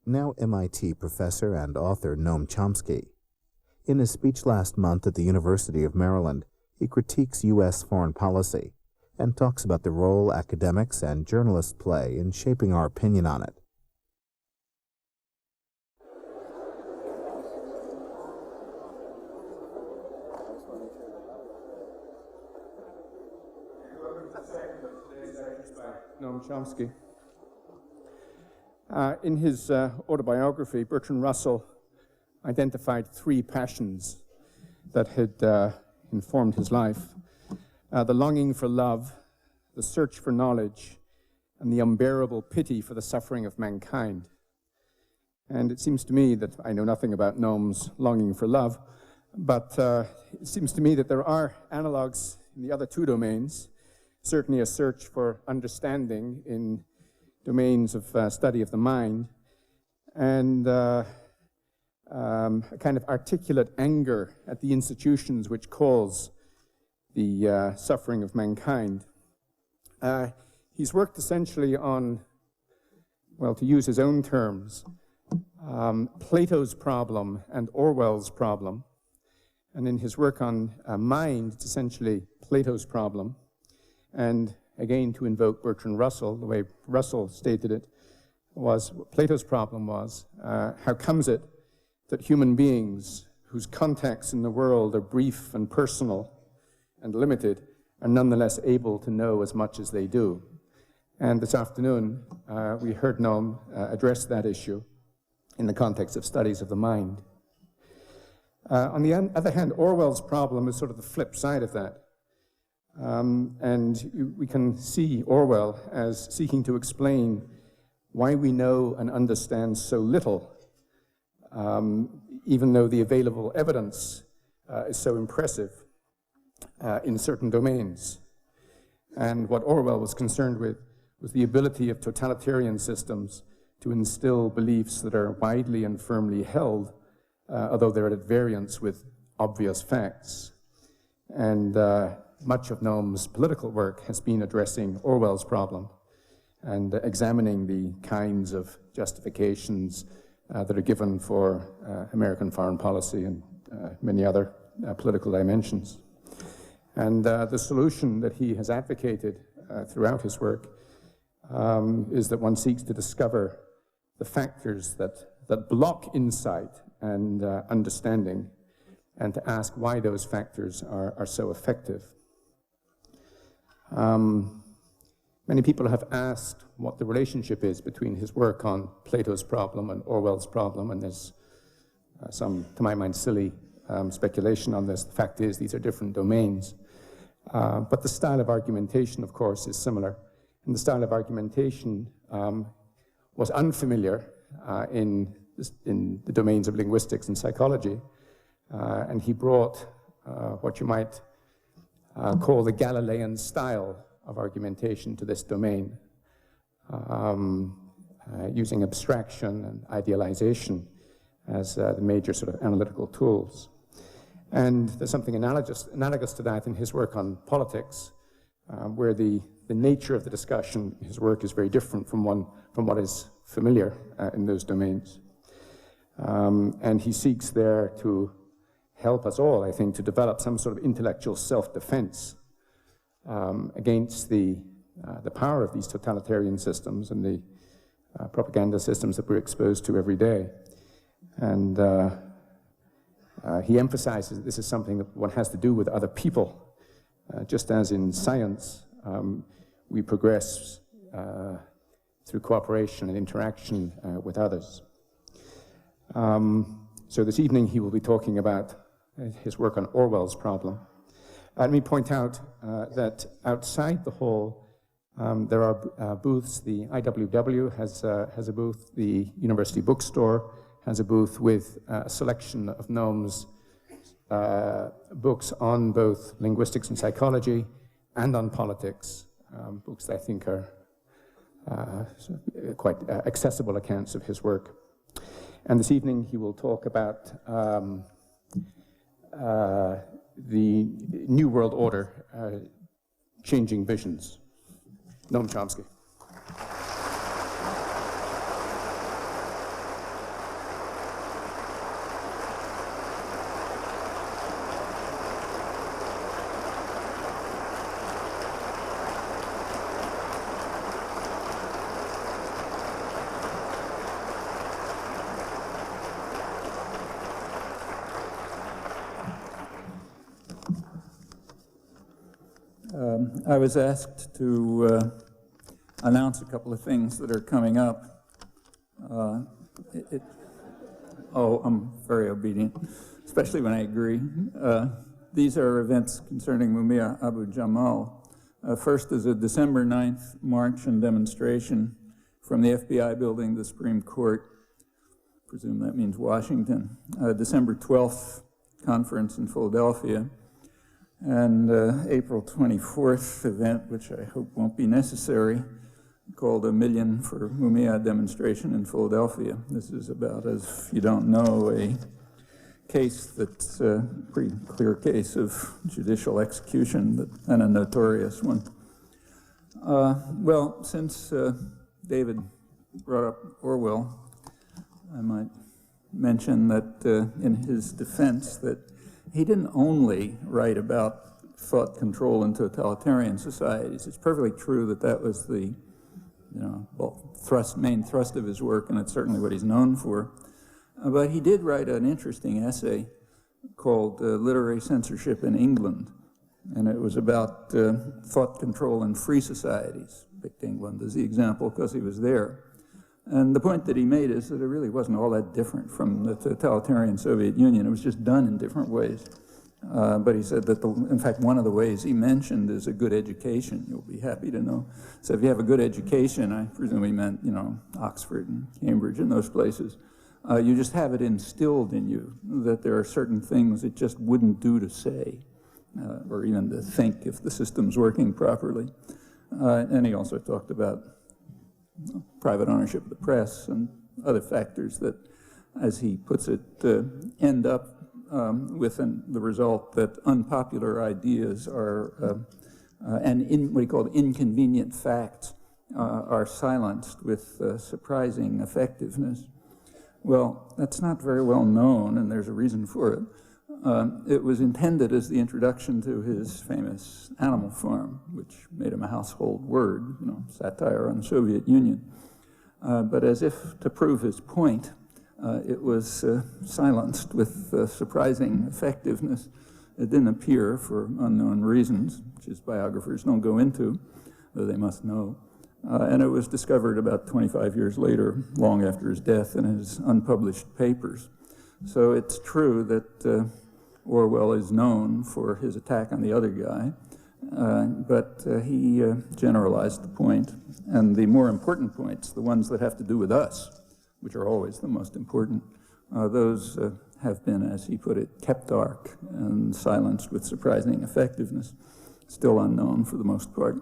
now MIT professor and author Noam Chomsky. In his speech last month at the University of Maryland, he critiques U.S. foreign policy and talks about the role academics and journalists play in shaping our opinion on it. Noam Chomsky. In his autobiography, Bertrand Russell identified three passions that had informed his life: the longing for love, the search for knowledge, and the unbearable pity for the suffering of mankind. And it seems to me that I know nothing about Noam's longing for love, but it seems to me that there are analogues in the other two domains. Certainly a search for understanding in domains of study of the mind, and a kind of articulate anger at the institutions which cause the suffering of mankind. He's worked essentially on, well, to use his own terms, Plato's problem and Orwell's problem. And in his work on mind, it's essentially Plato's problem. And again, to invoke Bertrand Russell, the way Russell stated it, was Plato's problem was, how comes it that human beings whose contacts in the world are brief and personal and limited are nonetheless able to know as much as they do? And this afternoon, we heard Noam address that issue in the context of studies of the mind. On the other hand, Orwell's problem is sort of the flip side of that. And we can see Orwell as seeking to explain why we know and understand so little, even though the available evidence is so impressive in certain domains. And what Orwell was concerned with was the ability of totalitarian systems to instill beliefs that are widely and firmly held, although they're at variance with obvious facts. And much of Noam's political work has been addressing Orwell's problem and examining the kinds of justifications that are given for American foreign policy and many other political dimensions. And the solution that he has advocated throughout his work is that one seeks to discover the factors that block insight and understanding, and to ask why those factors are so effective. Many people have asked what the relationship is between his work on Plato's problem and Orwell's problem, and there's some, to my mind, silly speculation on this. The fact is, these are different domains. But the style of argumentation, of course, is similar. And the style of argumentation was unfamiliar in the domains of linguistics and psychology. And he brought what you might call the Galilean style of argumentation to this domain, using abstraction and idealization as the major sort of analytical tools. And there's something analogous to that in his work on politics, where the nature of the discussion in his work is very different from what is familiar in those domains. And he seeks there to help us all, I think, to develop some sort of intellectual self-defense against the power of these totalitarian systems and the propaganda systems that we're exposed to every day. And he emphasizes that this is something that one has to do with other people. Just as in science, we progress through cooperation and interaction with others. So this evening he will be talking about his work on Orwell's problem. Let me point out that outside the hall there are booths. The IWW has a booth. The University Bookstore has a booth with a selection of Noam's books on both linguistics and psychology and on politics, books that I think are quite accessible accounts of his work. And this evening he will talk about the New World Order, changing visions. Noam Chomsky. I was asked to announce a couple of things that are coming up. Oh, I'm very obedient, especially when I agree. These are events concerning Mumia Abu Jamal. First is a December 9th march and demonstration from the FBI building to the Supreme Court. I presume that means Washington. December 12th conference in Philadelphia. And April 24th event, which I hope won't be necessary, called a Million for Mumia demonstration in Philadelphia. This is about, as if you don't know, a case that's a pretty clear case of judicial execution and a notorious one. Well, since David brought up Orwell, I might mention that in his defense that he didn't only write about thought control in totalitarian societies. It's perfectly true that that was the main thrust of his work, and it's certainly what he's known for. But he did write an interesting essay called Literary Censorship in England, and it was about thought control in free societies. Picked England as the example because he was there. And the point that he made is that it really wasn't all that different from the totalitarian Soviet Union. It was just done in different ways. But he said that, in fact, one of the ways he mentioned is a good education. You'll be happy to know. So if you have a good education, I presume he meant, Oxford and Cambridge and those places, you just have it instilled in you that there are certain things it just wouldn't do to say, or even to think if the system's working properly. And he also talked about private ownership of the press and other factors that, as he puts it, end up with the result that unpopular ideas are, and what he called inconvenient facts, are silenced with surprising effectiveness. Well, that's not very well known, and there's a reason for it. It was intended as the introduction to his famous Animal Farm, which made him a household word, satire on the Soviet Union. But as if to prove his point, it was silenced with surprising effectiveness. It didn't appear for unknown reasons, which his biographers don't go into, though they must know. And it was discovered about 25 years later, long after his death, in his unpublished papers. So it's true that Orwell is known for his attack on the other guy, but he generalized the point. And the more important points, the ones that have to do with us, which are always the most important, those have been, as he put it, kept dark and silenced with surprising effectiveness, still unknown for the most part,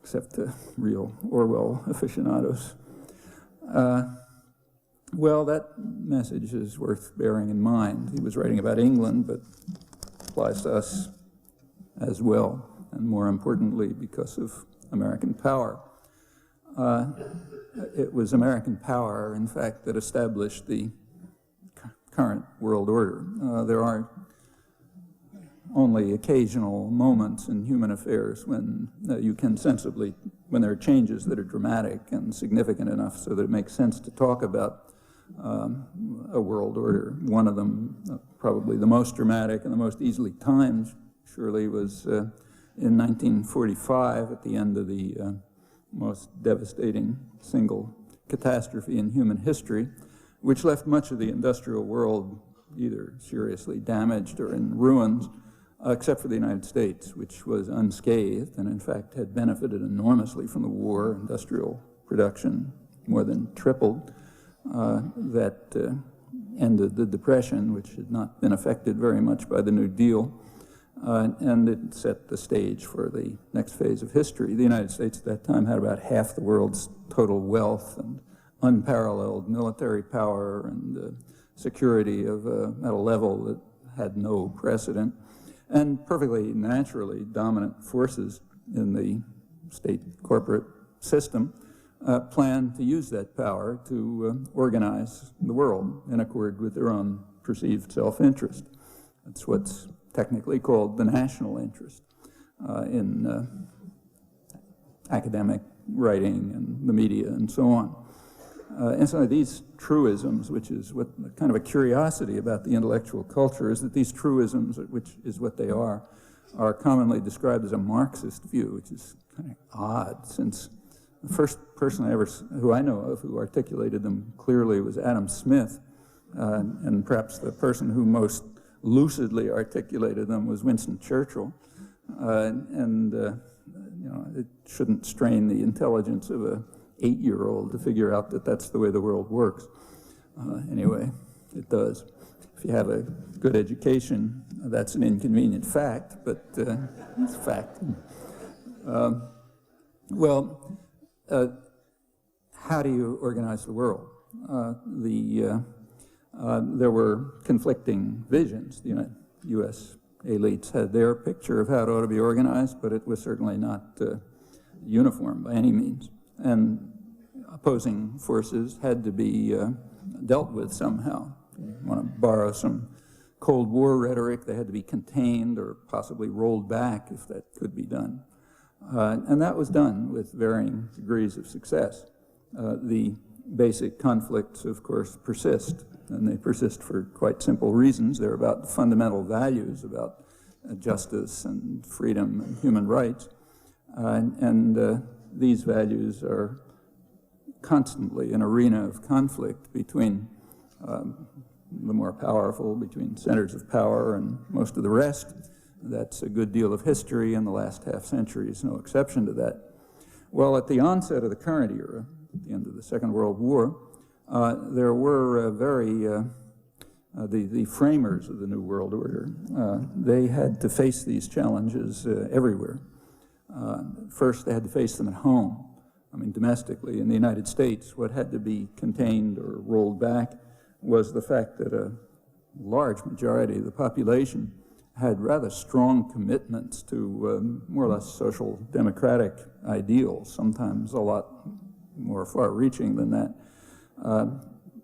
except to real Orwell aficionados. Well, that message is worth bearing in mind. He was writing about England, but applies to us as well, and more importantly, because of American power. It was American power, in fact, that established the current world order. There are only occasional moments in human affairs when you can sensibly, when there are changes that are dramatic and significant enough so that it makes sense to talk about a world order. One of them, probably the most dramatic and the most easily timed, surely, was in 1945 at the end of the most devastating single catastrophe in human history, which left much of the industrial world either seriously damaged or in ruins, except for the United States, which was unscathed and in fact had benefited enormously from the war. Industrial production more than tripled. That ended the Depression, which had not been affected very much by the New Deal, and it set the stage for the next phase of history. The United States at that time had about half the world's total wealth and unparalleled military power and security at a level that had no precedent, and perfectly naturally dominant forces in the state corporate system planned to use that power to organize the world in accord with their own perceived self-interest. That's what's technically called the national interest in academic writing and the media and so on. And so these truisms, which is what kind of a curiosity about the intellectual culture, is that these truisms, which is what they are are commonly described as a Marxist view, which is kind of odd, since the first person who I know of who articulated them clearly was Adam Smith, and perhaps the person who most lucidly articulated them was Winston Churchill. It shouldn't strain the intelligence of a 8-year-old to figure out that that's the way the world works. Anyway, it does. If you have a good education, that's an inconvenient fact, but it's a fact. How do you organize the world? There were conflicting visions. The U.S. elites had their picture of how it ought to be organized, but it was certainly not uniform by any means. And opposing forces had to be dealt with somehow. You want to borrow some Cold War rhetoric, they had to be contained or possibly rolled back if that could be done. And that was done with varying degrees of success. The basic conflicts, of course, persist, and they persist for quite simple reasons. They're about fundamental values, about justice and freedom and human rights. These values are constantly an arena of conflict between the more powerful, between centers of power and most of the rest. That's a good deal of history, and the last half century is no exception to that. Well, at the onset of the current era, at the end of the Second World War, there were the framers of the New World Order. They had to face these challenges everywhere. First, they had to face them at home. I mean, domestically, in the United States, what had to be contained or rolled back was the fact that a large majority of the population had rather strong commitments to more or less social democratic ideals, sometimes a lot more far-reaching than that.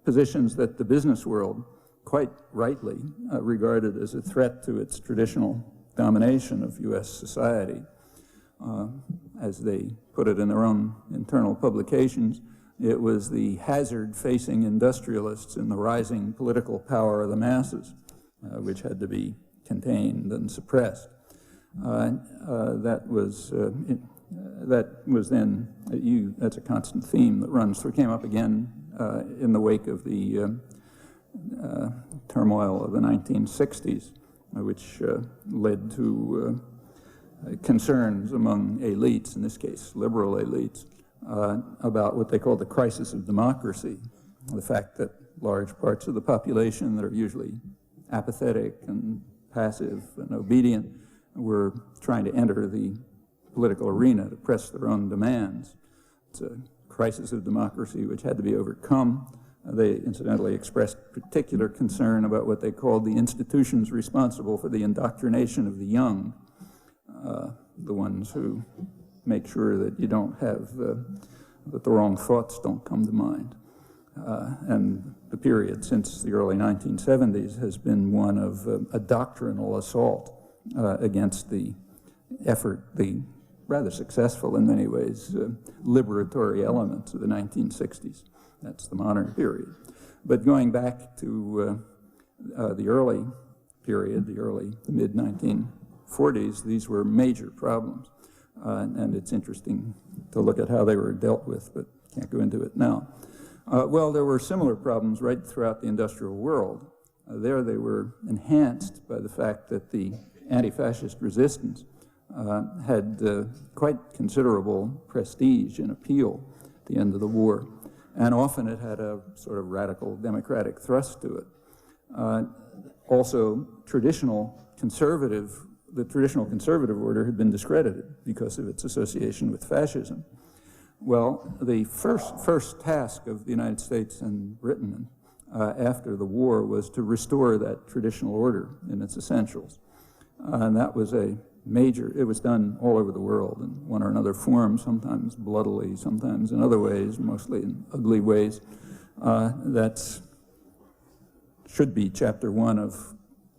Positions that the business world, quite rightly, regarded as a threat to its traditional domination of U.S. society. As they put it in their own internal publications, it was the hazard facing industrialists in the rising political power of the masses, which had to be contained and suppressed. That was then, that's a constant theme that runs through, came up again in the wake of the turmoil of the 1960s, which led to concerns among elites, in this case liberal elites, about what they call the crisis of democracy, the fact that large parts of the population that are usually apathetic and passive and obedient were trying to enter the political arena to press their own demands. It's a crisis of democracy which had to be overcome. They incidentally expressed particular concern about what they called the institutions responsible for the indoctrination of the young, the ones who make sure that you don't have, that the wrong thoughts don't come to mind. And the period since the early 1970s has been one of a doctrinal assault against the effort, the rather successful in many ways, liberatory elements of the 1960s. That's the modern period. But going back to the early period, the mid-1940s, these were major problems. And it's interesting to look at how they were dealt with, but can't go into it now. Well, there were similar problems right throughout the industrial world. There they were enhanced by the fact that the anti-fascist resistance had quite considerable prestige and appeal at the end of the war. And often it had a sort of radical democratic thrust to it. Also, the traditional conservative order had been discredited because of its association with fascism. Well, the first task of the United States and Britain after the war was to restore that traditional order in its essentials. And that was it was done all over the world in one or another form, sometimes bloodily, sometimes in other ways, mostly in ugly ways. That should be chapter 1 of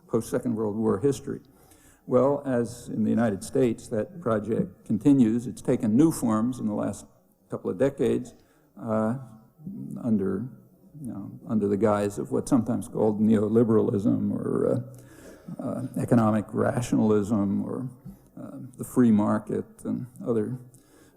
post-Second World War history. Well, as in the United States, that project continues. It's taken new forms in the last couple of decades under the guise of what's sometimes called neoliberalism or economic rationalism or the free market and other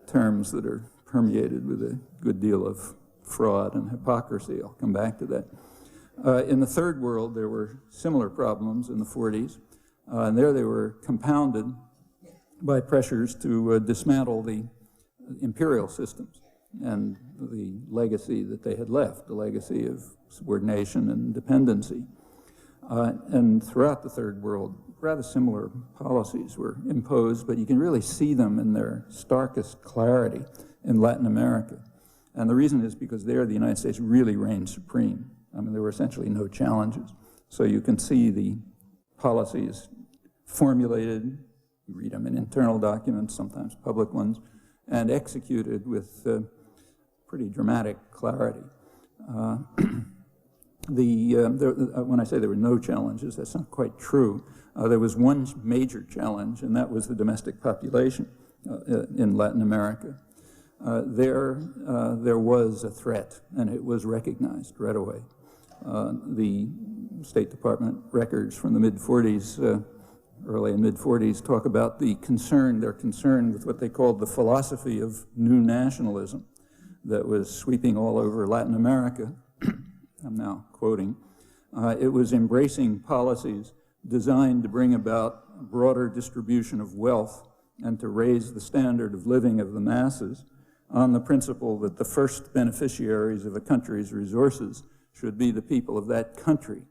terms that are permeated with a good deal of fraud and hypocrisy. I'll come back to that. In the third world, there were similar problems in the 40s, and there they were compounded by pressures to dismantle the imperial systems and the legacy that they had left, the legacy of subordination and dependency. And throughout the third world, rather similar policies were imposed, but you can really see them in their starkest clarity in Latin America. And the reason is because there the United States really reigned supreme. I mean, there were essentially no challenges. So you can see the policies formulated, you read them in internal documents, sometimes public ones, and executed with pretty dramatic clarity. When I say there were no challenges, that's not quite true. There was one major challenge, and that was the domestic population in Latin America. There was a threat, and it was recognized right away. The State Department records from the mid-40s, early and mid-40s, talk about their concern with what they called the philosophy of new nationalism that was sweeping all over Latin America. I'm now quoting. It was embracing policies designed to bring about broader distribution of wealth and to raise the standard of living of the masses on the principle that the first beneficiaries of a country's resources should be the people of that country.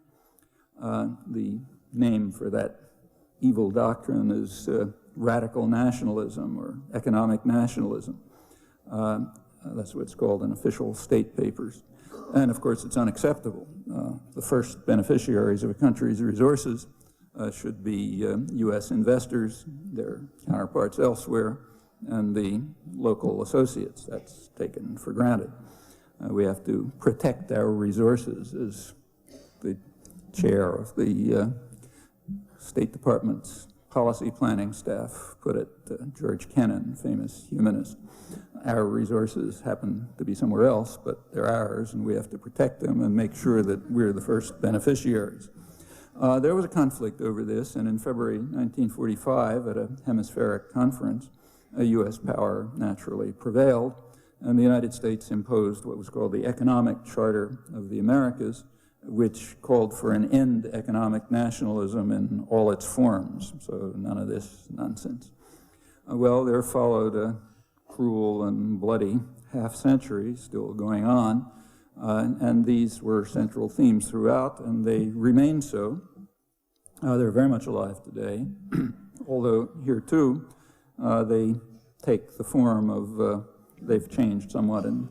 The name for that evil doctrine is radical nationalism or economic nationalism. That's what it's called in official state papers. And of course, it's unacceptable. The first beneficiaries of a country's resources should be U.S. investors, their counterparts elsewhere, and the local associates. That's taken for granted. We have to protect our resources, as the chair of the State Department's policy planning staff put it, George Kennan, famous humanist. Our resources happen to be somewhere else, but they're ours, and we have to protect them and make sure that we're the first beneficiaries. There was a conflict over this, and in February 1945, at a hemispheric conference, a U.S. power naturally prevailed, and the United States imposed what was called the Economic Charter of the Americas, which called for an end to economic nationalism in all its forms, so none of this nonsense. Well, there followed a cruel and bloody half-century still going on, and these were central themes throughout, and they remain so. They're very much alive today, although here too, they take the form of, they've changed somewhat in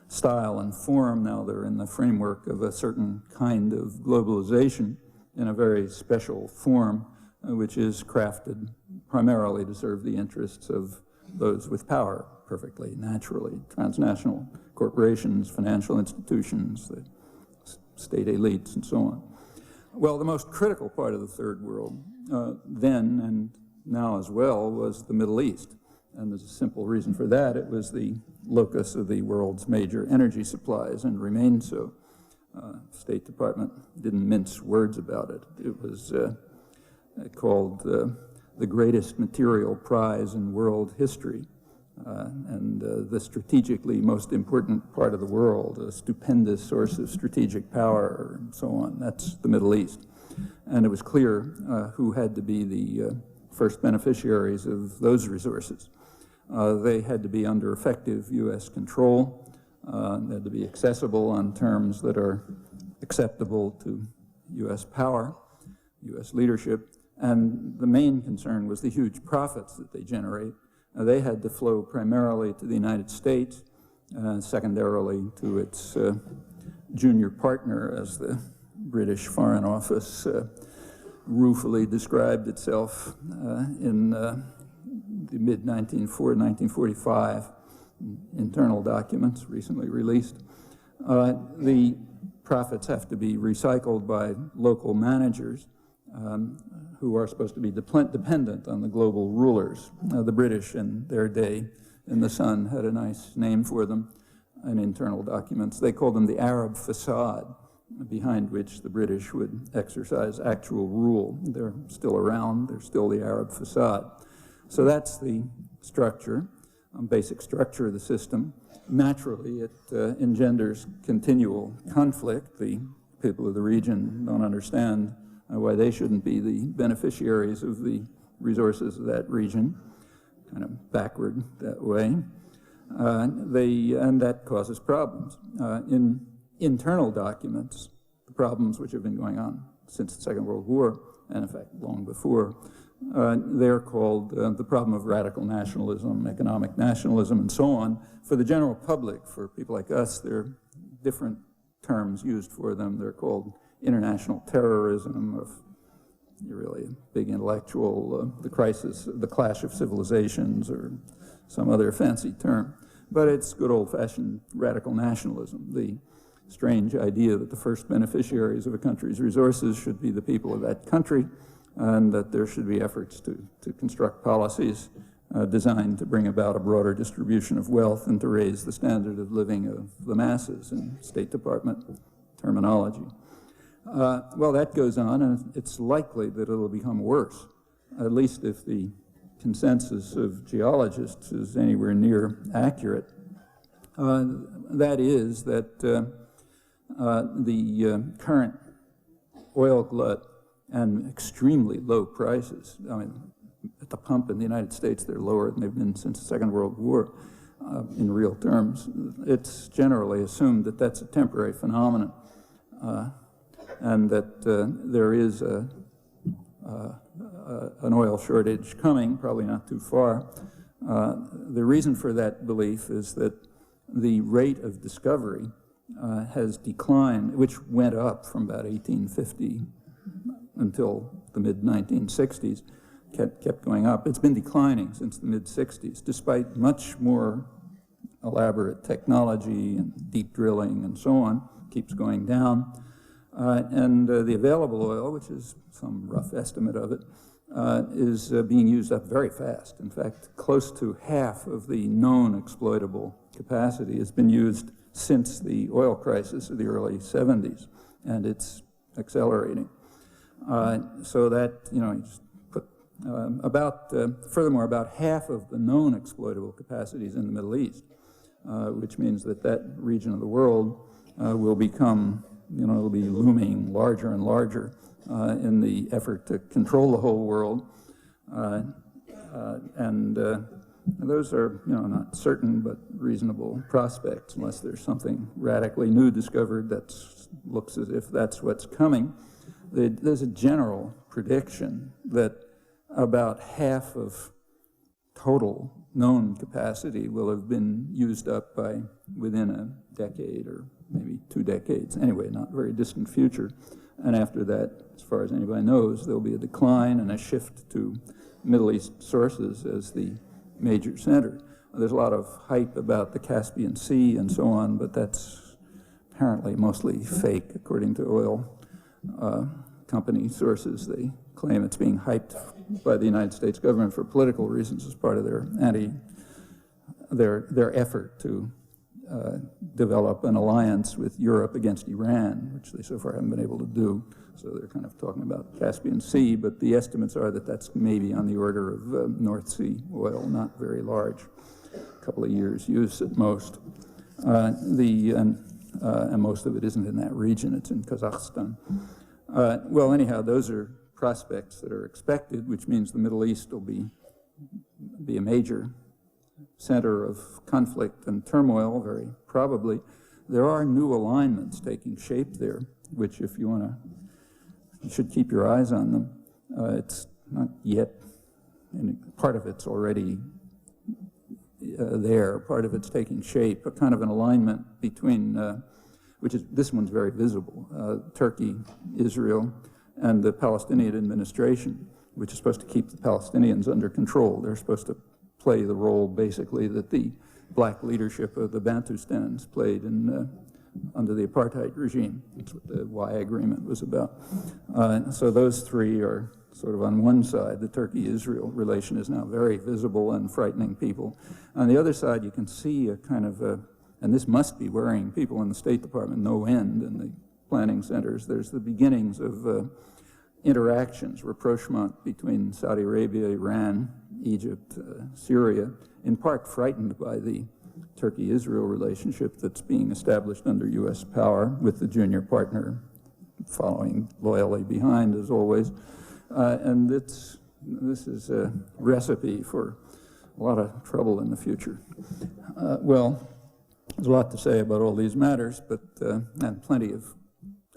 style and form. Now they're in the framework of a certain kind of globalization in a very special form, which is crafted primarily to serve the interests of those with power, perfectly naturally, transnational corporations, financial institutions, the state elites, and so on. Well, the most critical part of the third world, then and now as well, was the Middle East. And there's a simple reason for that. It was the locus of the world's major energy supplies and remained so. State Department didn't mince words about it. It was called the greatest material prize in world history, and the strategically most important part of the world, a stupendous source of strategic power, and so on. That's the Middle East. And it was clear who had to be the first beneficiaries of those resources. They had to be under effective U.S. control. They had to be accessible on terms that are acceptable to U.S. power, U.S. leadership. And the main concern was the huge profits that they generate. They had to flow primarily to the United States, secondarily to its junior partner, as the British Foreign Office ruefully described itself in the mid-1945 internal documents recently released. The profits have to be recycled by local managers who are supposed to be dependent on the global rulers. The British in their day in the Sun had a nice name for them in internal documents. They called them the Arab facade. behind which the British would exercise actual rule. They're still around, they're still the Arab facade. So that's the structure, basic structure of the system. Naturally, it engenders continual conflict. The people of the region don't understand why they shouldn't be the beneficiaries of the resources of that region, kind of backward that way. And that causes problems. In internal documents, the problems which have been going on since the Second World War, and in fact long before, they're called the problem of radical nationalism, economic nationalism, and so on. For the general public, for people like us, there are different terms used for them. They're called international terrorism, of really big intellectual, the crisis, the clash of civilizations, or some other fancy term. But it's good old-fashioned radical nationalism, the strange idea that the first beneficiaries of a country's resources should be the people of that country, and that there should be efforts to construct policies designed to bring about a broader distribution of wealth and to raise the standard of living of the masses in State Department terminology. Well, that goes on, and it's likely that it'll become worse, at least if the consensus of geologists is anywhere near accurate. That is that the current oil glut and extremely low prices, I mean, at the pump in the United States, they're lower than they've been since the Second World War in real terms. It's generally assumed that that's a temporary phenomenon and that there is an oil shortage coming, probably not too far. The reason for that belief is that the rate of discovery has declined, which went up from about 1850 until the mid-1960s, kept going up. It's been declining since the mid-60s, despite much more elaborate technology and deep drilling and so on, keeps going down. And the available oil, which is some rough estimate of it, is being used up very fast. In fact, close to half of the known exploitable capacity has been used since the oil crisis of the early 70s, and it's accelerating. So that, you know, you just put furthermore, about half of the known exploitable capacity is in the Middle East, which means that that region of the world will become, you know, it'll be looming larger and larger in the effort to control the whole world. And those are, you know, not certain but reasonable prospects, unless there's something radically new discovered that looks as if that's what's coming. There's a general prediction that about half of total known capacity will have been used up by within a decade or maybe 2 decades. Anyway, not very distant future. And after that, as far as anybody knows, there'll be a decline and a shift to Middle East sources as the major center. There's a lot of hype about the Caspian Sea and so on, but that's apparently mostly fake, according to oil company sources. They claim it's being hyped by the United States government for political reasons as part of their effort to develop an alliance with Europe against Iran, which they so far haven't been able to do. So they're kind of talking about Caspian Sea, but the estimates are that that's maybe on the order of North Sea oil, not very large, a couple of years use at most. And most of it isn't in that region, it's in Kazakhstan. Well, anyhow, those are prospects that are expected, which means the Middle East will be a major center of conflict and turmoil, very probably. There are new alignments taking shape there, which if you want to, you should keep your eyes on them. It's not yet, part of it's already there, part of it's taking shape, a kind of an alignment between, this one's very visible, Turkey, Israel, and the Palestinian administration, which is supposed to keep the Palestinians under control. They're supposed to play the role, basically, that the black leadership of the Bantustans played under the apartheid regime. That's what the Y agreement was about. So those three are sort of on one side. The Turkey-Israel relation is now very visible and frightening people. On the other side, you can see a kind of and this must be worrying people in the State Department no end, and the planning centers. There's the beginnings of interactions, rapprochement between Saudi Arabia, Iran, Egypt, Syria, in part frightened by the Turkey-Israel relationship that's being established under U.S. power, with the junior partner following loyally behind, as always. And this is a recipe for a lot of trouble in the future. Well, there's a lot to say about all these matters, but and plenty of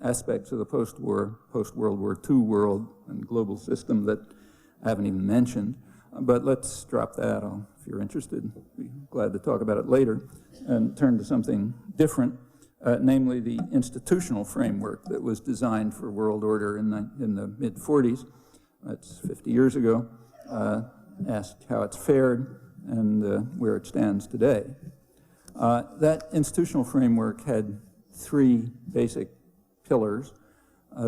aspects of the post-World War II world and global system that I haven't even mentioned. But let's drop that. If you're interested, I'd be glad to talk about it later, and turn to something different, namely the institutional framework that was designed for world order in the mid-40s. That's 50 years ago. Asked how it's fared and where it stands today. That institutional framework had three basic pillars.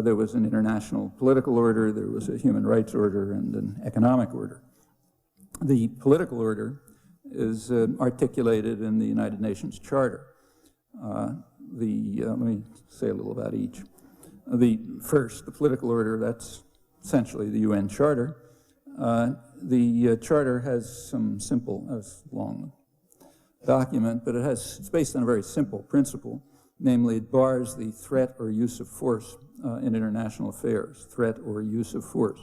There was an international political order, there was a human rights order, and an economic order. The political order is articulated in the United Nations Charter. Let me say a little about each. The political order, that's essentially the UN Charter. The Charter has some simple, it's a long document, but it's based on a very simple principle, namely it bars the threat or use of force in international affairs, threat or use of force.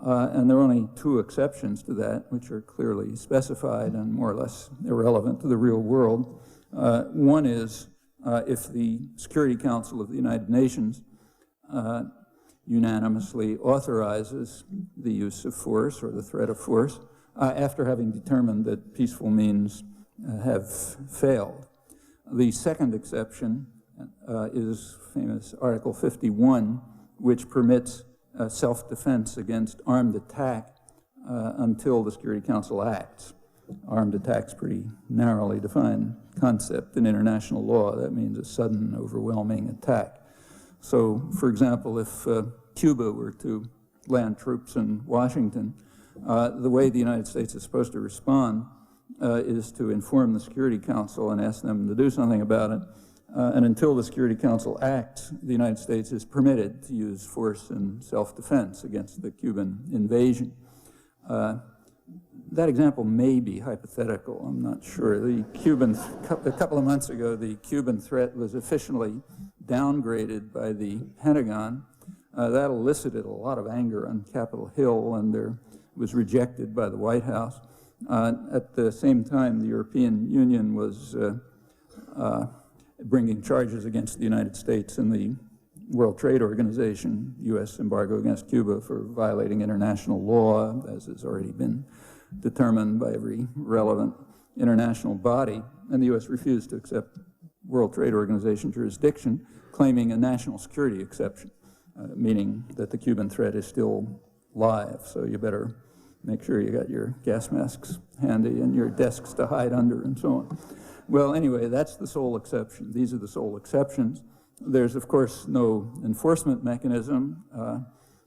And there are only two exceptions to that, which are clearly specified and more or less irrelevant to the real world. One is if the Security Council of the United Nations unanimously authorizes the use of force or the threat of force after having determined that peaceful means have failed. The second exception is famous Article 51, which permits self-defense against armed attack until the Security Council acts. Armed attack's pretty narrowly defined concept in international law. That means a sudden, overwhelming attack. So, for example, if Cuba were to land troops in Washington, the way the United States is supposed to respond is to inform the Security Council and ask them to do something about it. And until the Security Council acts, the United States is permitted to use force in self-defense against the Cuban invasion. That example may be hypothetical, I'm not sure. A couple of months ago, the Cuban threat was officially downgraded by the Pentagon. That elicited a lot of anger on Capitol Hill, and was rejected by the White House. At the same time, the European Union was bringing charges against the United States in the World Trade Organization, U.S. embargo against Cuba for violating international law, as has already been determined by every relevant international body, and the U.S. refused to accept World Trade Organization jurisdiction, claiming a national security exception, meaning that the Cuban threat is still live, so you better make sure you got your gas masks handy and your desks to hide under and so on. Well, anyway, that's the sole exception. These are the sole exceptions. There's, of course, no enforcement mechanism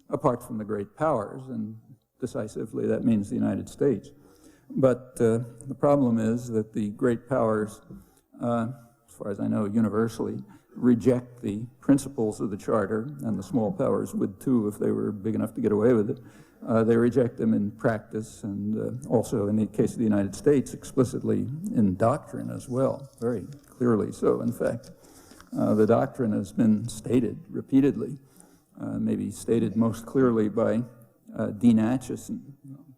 apart from the great powers, and decisively that means the United States. But the problem is that the great powers, as far as I know, universally reject the principles of the Charter, and the small powers would too if they were big enough to get away with it. They reject them in practice, and also, in the case of the United States, explicitly in doctrine as well, very clearly so, in fact. The doctrine has been stated repeatedly, maybe stated most clearly by Dean Acheson,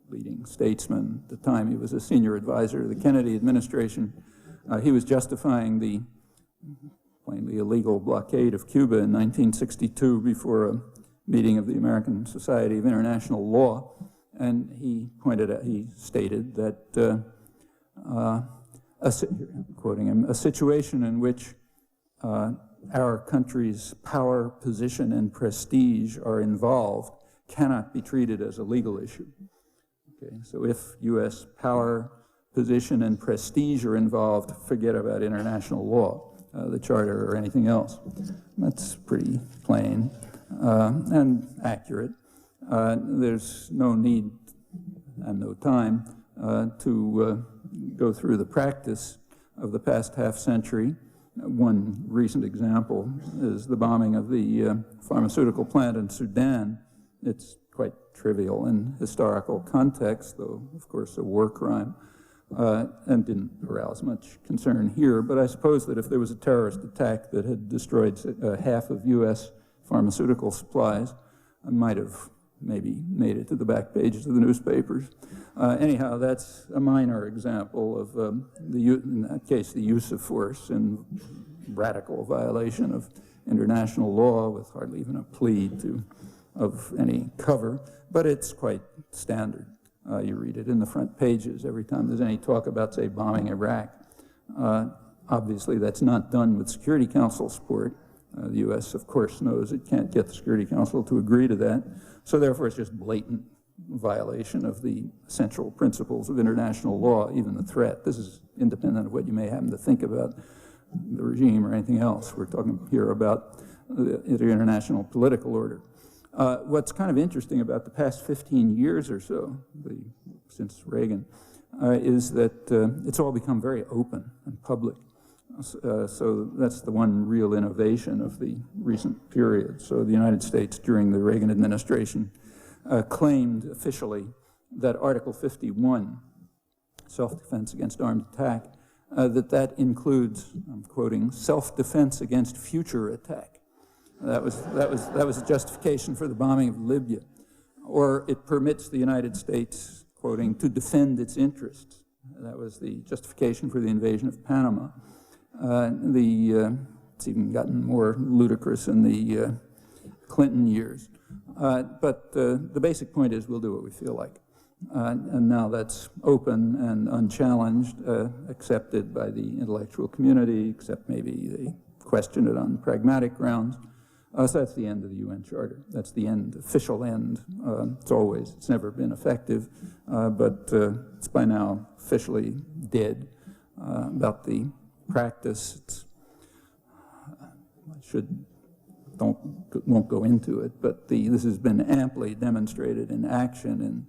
leading statesman. At the time, he was a senior advisor to the Kennedy administration. He was justifying the plainly illegal blockade of Cuba in 1962 before a meeting of the American Society of International Law, and he stated that, quoting him, a situation in which our country's power, position, and prestige are involved cannot be treated as a legal issue. Okay, so if U.S. power, position, and prestige are involved, forget about international law, the Charter, or anything else. That's pretty plain and accurate. There's no need and no time to go through the practice of the past half century One recent example is the bombing of the pharmaceutical plant in Sudan. It's quite trivial in historical context, though, of course, a war crime, and didn't arouse much concern here. But I suppose that if there was a terrorist attack that had destroyed half of U.S. pharmaceutical supplies, I might have maybe made it to the back pages of the newspapers. Anyhow, that's a minor example of, in that case, the use of force in radical violation of international law with hardly even a plea of any cover, but it's quite standard. You read it in the front pages every time there's any talk about, say, bombing Iraq. Obviously, that's not done with Security Council support. The U.S., of course, knows it can't get the Security Council to agree to that, so therefore it's just blatant violation of the central principles of international law, even the threat. This is independent of what you may happen to think about the regime or anything else. We're talking here about the international political order. What's kind of interesting about the past 15 years or so, since Reagan, is that it's all become very open and public. So that's the one real innovation of the recent period. So the United States, during the Reagan administration, claimed officially that Article 51, self-defense against armed attack, that includes, I'm quoting, self-defense against future attack. That was a justification for the bombing of Libya. Or it permits the United States, quoting, to defend its interests. That was the justification for the invasion of Panama. It's even gotten more ludicrous in the Clinton years. But the basic point is we'll do what we feel like. And now that's open and unchallenged, accepted by the intellectual community, except maybe they question it on pragmatic grounds. So that's the end of the UN Charter. That's the end, official end. It's never been effective, but it's by now officially dead. About the practice, won't go into it, but this has been amply demonstrated in action in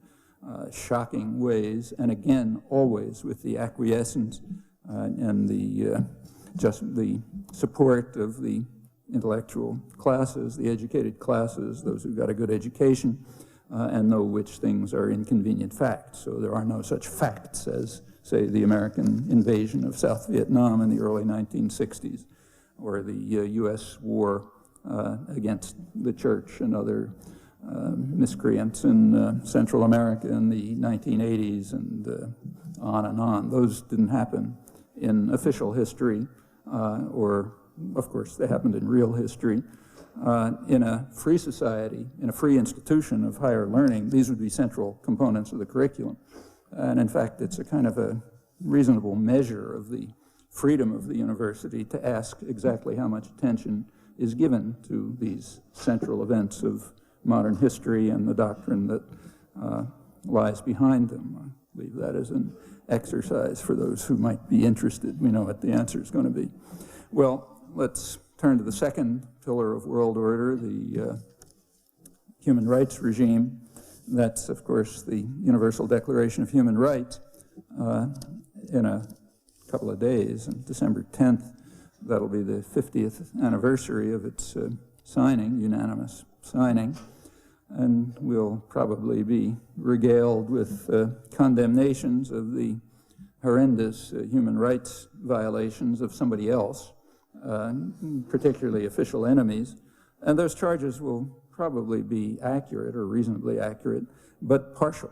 shocking ways, and again, always with the acquiescence and the support of the intellectual classes, the educated classes, those who got a good education and know which things are inconvenient facts. So there are no such facts as, say, the American invasion of South Vietnam in the early 1960s, or the U.S. war against the church and other miscreants in Central America in the 1980s, and on and on. Those didn't happen in official history, or, of course, they happened in real history. In a free society, in a free institution of higher learning, these would be central components of the curriculum. And in fact, it's a kind of a reasonable measure of the freedom of the university to ask exactly how much attention is given to these central events of modern history and the doctrine that lies behind them. I believe that is an exercise for those who might be interested. We know what the answer is going to be. Well, let's turn to the second pillar of world order, the human rights regime. That's, of course, the Universal Declaration of Human Rights. In a couple of days, on December 10th, that'll be the 50th anniversary of its signing, unanimous signing, and we'll probably be regaled with condemnations of the horrendous human rights violations of somebody else, particularly official enemies, and those charges will probably be accurate or reasonably accurate, but partial.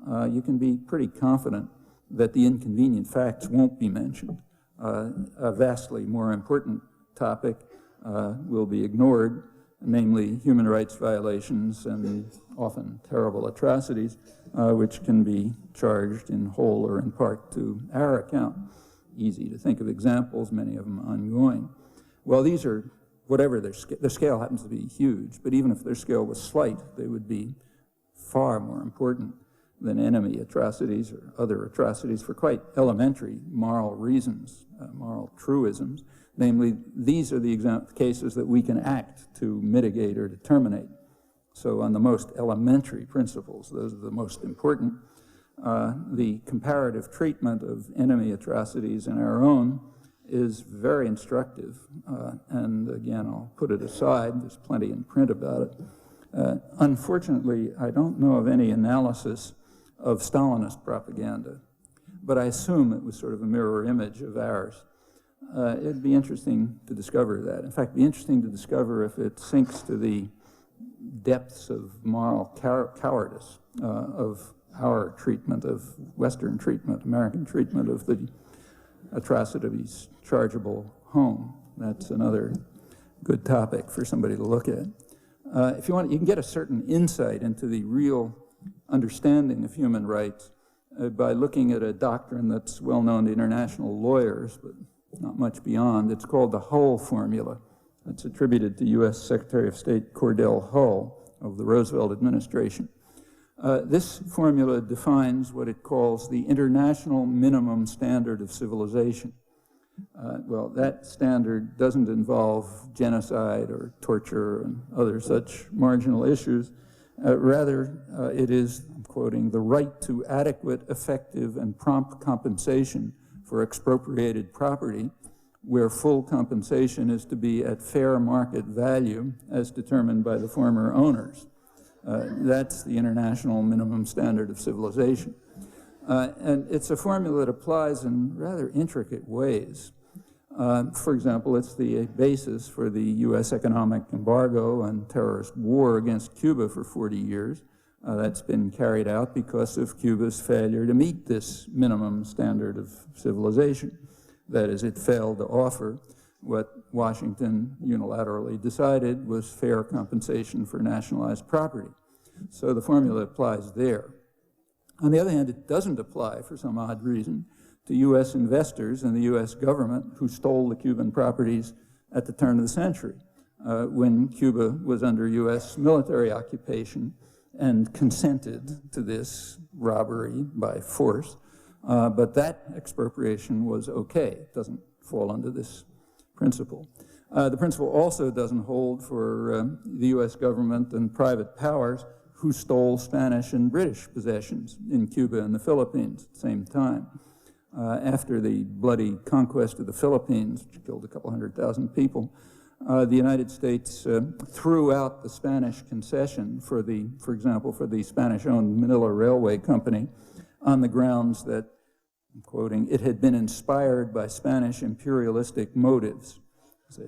You can be pretty confident that the inconvenient facts won't be mentioned. A vastly more important topic will be ignored, namely human rights violations and often terrible atrocities, which can be charged in whole or in part to our account. Easy to think of examples, many of them ongoing. Well, these are, whatever their scale happens to be huge, but even if their scale was slight, they would be far more important than enemy atrocities or other atrocities for quite elementary moral reasons, moral truisms. Namely, these are the cases that we can act to mitigate or to terminate. So on the most elementary principles, those are the most important. The comparative treatment of enemy atrocities and our own is very instructive. And again, I'll put it aside. There's plenty in print about it. Unfortunately, I don't know of any analysis of Stalinist propaganda, but I assume it was sort of a mirror image of ours. It'd be interesting to discover that. In fact, it'd be interesting to discover if it sinks to the depths of moral cowardice of our treatment of Western treatment, American treatment of the atrocities chargeable home. That's another good topic for somebody to look at. If you want, you can get a certain insight into the real understanding of human rights by looking at a doctrine that's well known to international lawyers, but not much beyond. It's called the Hull formula. It's attributed to U.S. Secretary of State Cordell Hull of the Roosevelt administration. This formula defines what it calls the international minimum standard of civilization. Well, that standard doesn't involve genocide or torture and other such marginal issues. Rather, it is, I'm quoting, the right to adequate, effective, and prompt compensation for expropriated property, where full compensation is to be at fair market value as determined by the former owners. That's the international minimum standard of civilization. And it's a formula that applies in rather intricate ways. For example, it's the basis for the U.S. economic embargo and terrorist war against Cuba for 40 years. That's been carried out because of Cuba's failure to meet this minimum standard of civilization. That is, it failed to offer what Washington unilaterally decided was fair compensation for nationalized property. So the formula applies there. On the other hand, it doesn't apply, for some odd reason, to U.S. investors and the U.S. government who stole the Cuban properties at the turn of the century, when Cuba was under U.S. military occupation and consented to this robbery by force. But that expropriation was okay. It doesn't fall under this principle. The principle also doesn't hold for the U.S. government and private powers who stole Spanish and British possessions in Cuba and the Philippines at the same time. After the bloody conquest of the Philippines, which killed a couple 100,000 people, the United States threw out the Spanish concession for example, for the Spanish-owned Manila Railway Company on the grounds that, I'm quoting, it had been inspired by Spanish imperialistic motives,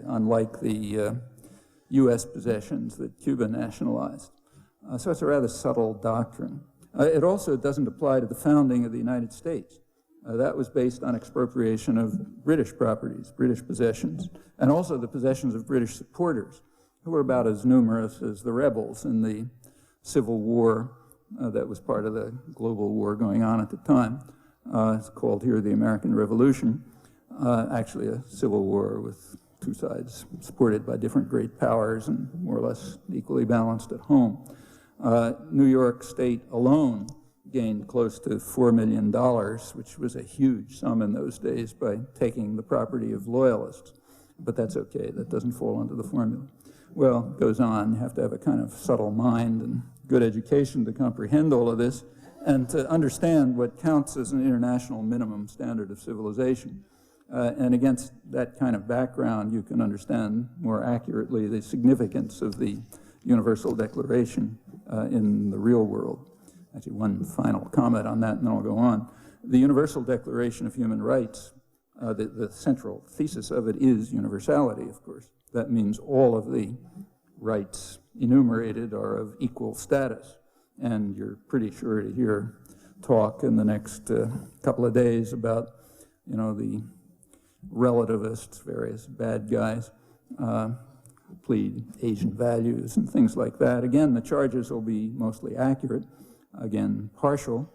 unlike the U.S. possessions that Cuba nationalized. So it's a rather subtle doctrine. It also doesn't apply to the founding of the United States. That was based on expropriation of British properties, British possessions, and also the possessions of British supporters, who were about as numerous as the rebels in the Civil War that was part of the global war going on at the time. It's called here the American Revolution, actually a civil war with two sides supported by different great powers and more or less equally balanced at home. New York State alone gained close to $4 million, which was a huge sum in those days, by taking the property of loyalists. But that's okay, that doesn't fall under the formula. Well, it goes on. You have to have a kind of subtle mind and good education to comprehend all of this and to understand what counts as an international minimum standard of civilization. And against that kind of background, you can understand more accurately the significance of the Universal Declaration in the real world. Actually, one final comment on that, and then I'll go on. The Universal Declaration of Human Rights, the central thesis of it is universality, of course. That means all of the rights enumerated are of equal status. And you're pretty sure to hear talk in the next couple of days about, the relativists, various bad guys, plead Asian values and things like that. Again, the charges will be mostly accurate. Again, partial.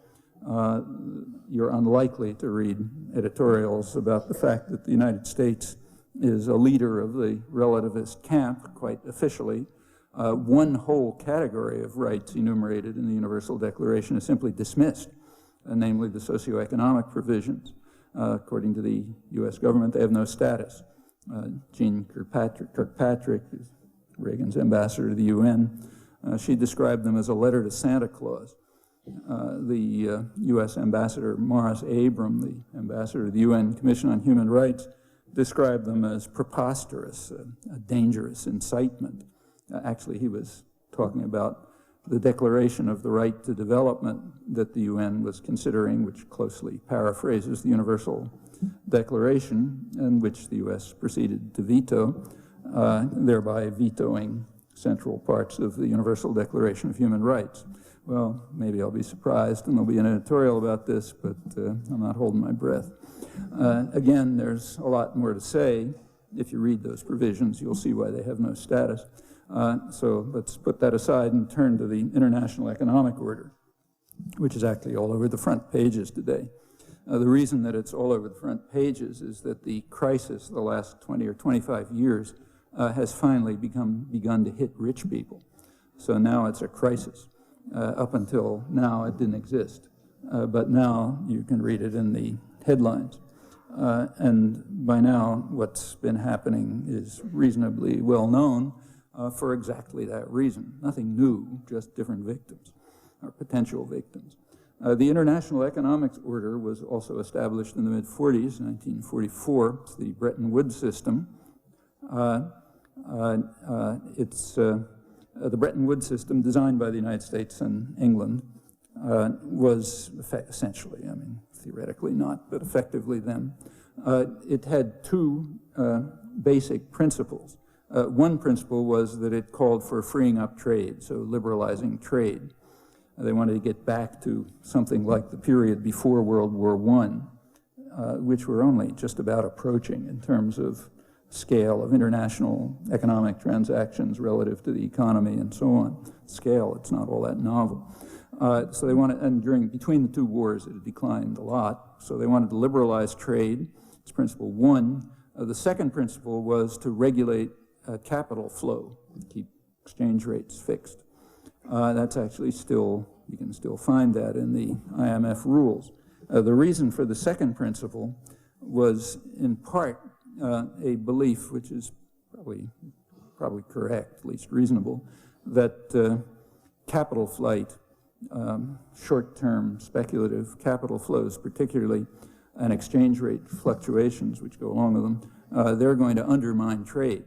You're unlikely to read editorials about the fact that the United States is a leader of the relativist camp, quite officially. One whole category of rights enumerated in the Universal Declaration is simply dismissed, namely the socioeconomic provisions. According to the U.S. government, they have no status. Jean Kirkpatrick, Reagan's ambassador to the UN, she described them as a letter to Santa Claus. The U.S. ambassador Morris Abram, the ambassador to the UN Commission on Human Rights, described them as preposterous, a dangerous incitement. Actually, he was talking about the Declaration of the Right to Development that the UN was considering, which closely paraphrases the Universal Declaration, and which the U.S. proceeded to veto, thereby vetoing central parts of the Universal Declaration of Human Rights. Well, maybe I'll be surprised and there'll be an editorial about this, but I'm not holding my breath. Again, there's a lot more to say. If you read those provisions, you'll see why they have no status. So let's put that aside and turn to the International Economic Order, which is actually all over the front pages today. The reason that it's all over the front pages is that the crisis of the last 20 or 25 years has finally begun to hit rich people. So now it's a crisis. Up until now, it didn't exist. But now you can read it in the headlines. And by now, what's been happening is reasonably well known for exactly that reason. Nothing new, just different victims, or potential victims. The International Economic Order was also established in the mid-40s, 1944. It's the Bretton Woods system. The Bretton Woods system, designed by the United States and England, was essentially, I mean, theoretically not, but effectively then. It had two basic principles. One principle was that it called for freeing up trade, so liberalizing trade. They wanted to get back to something like the period before World War I, which we're only just about approaching in terms of scale of international economic transactions relative to the economy and so on. Scale, it's not all that novel. So they wanted, and between the two wars, it had declined a lot. So they wanted to liberalize trade. It's principle one. The second principle was to regulate capital flow, keep exchange rates fixed. That's actually still, you can still find that in the IMF rules. The reason for the second principle was in part a belief, which is probably correct, at least reasonable, that capital flight, short-term speculative capital flows particularly, and exchange rate fluctuations which go along with them, they're going to undermine trade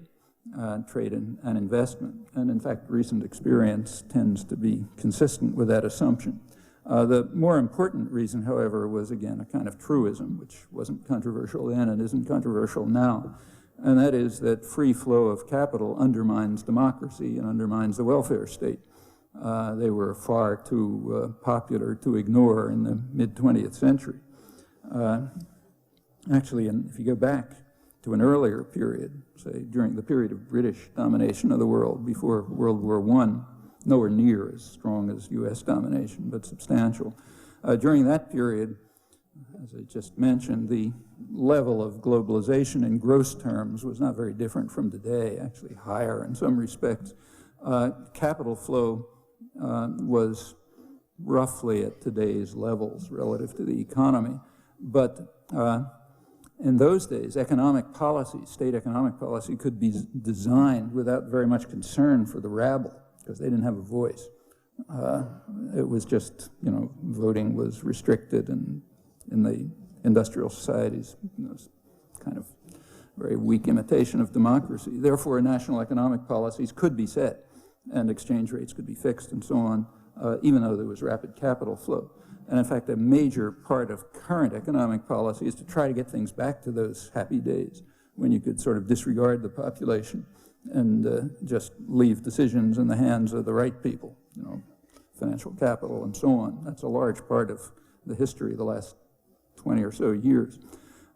and investment. And in fact, recent experience tends to be consistent with that assumption. The more important reason, however, was again a kind of truism, which wasn't controversial then and isn't controversial now, and that is that free flow of capital undermines democracy and undermines the welfare state. They were far too popular to ignore in the mid-20th century. Actually, if you go back to an earlier period, say during the period of British domination of the world before World War I, nowhere near as strong as U.S. domination, but substantial. During that period, as I just mentioned, the level of globalization in gross terms was not very different from today, actually higher in some respects. Capital flow was roughly at today's levels relative to the economy, but in those days, economic policy, state economic policy, could be designed without very much concern for the rabble, because they didn't have a voice. It was just, voting was restricted, and in the industrial societies, kind of very weak imitation of democracy. Therefore, national economic policies could be set, and exchange rates could be fixed, and so on, even though there was rapid capital flow. And in fact, a major part of current economic policy is to try to get things back to those happy days when you could sort of disregard the population and just leave decisions in the hands of the right people, financial capital and so on. That's a large part of the history of the last 20 or so years.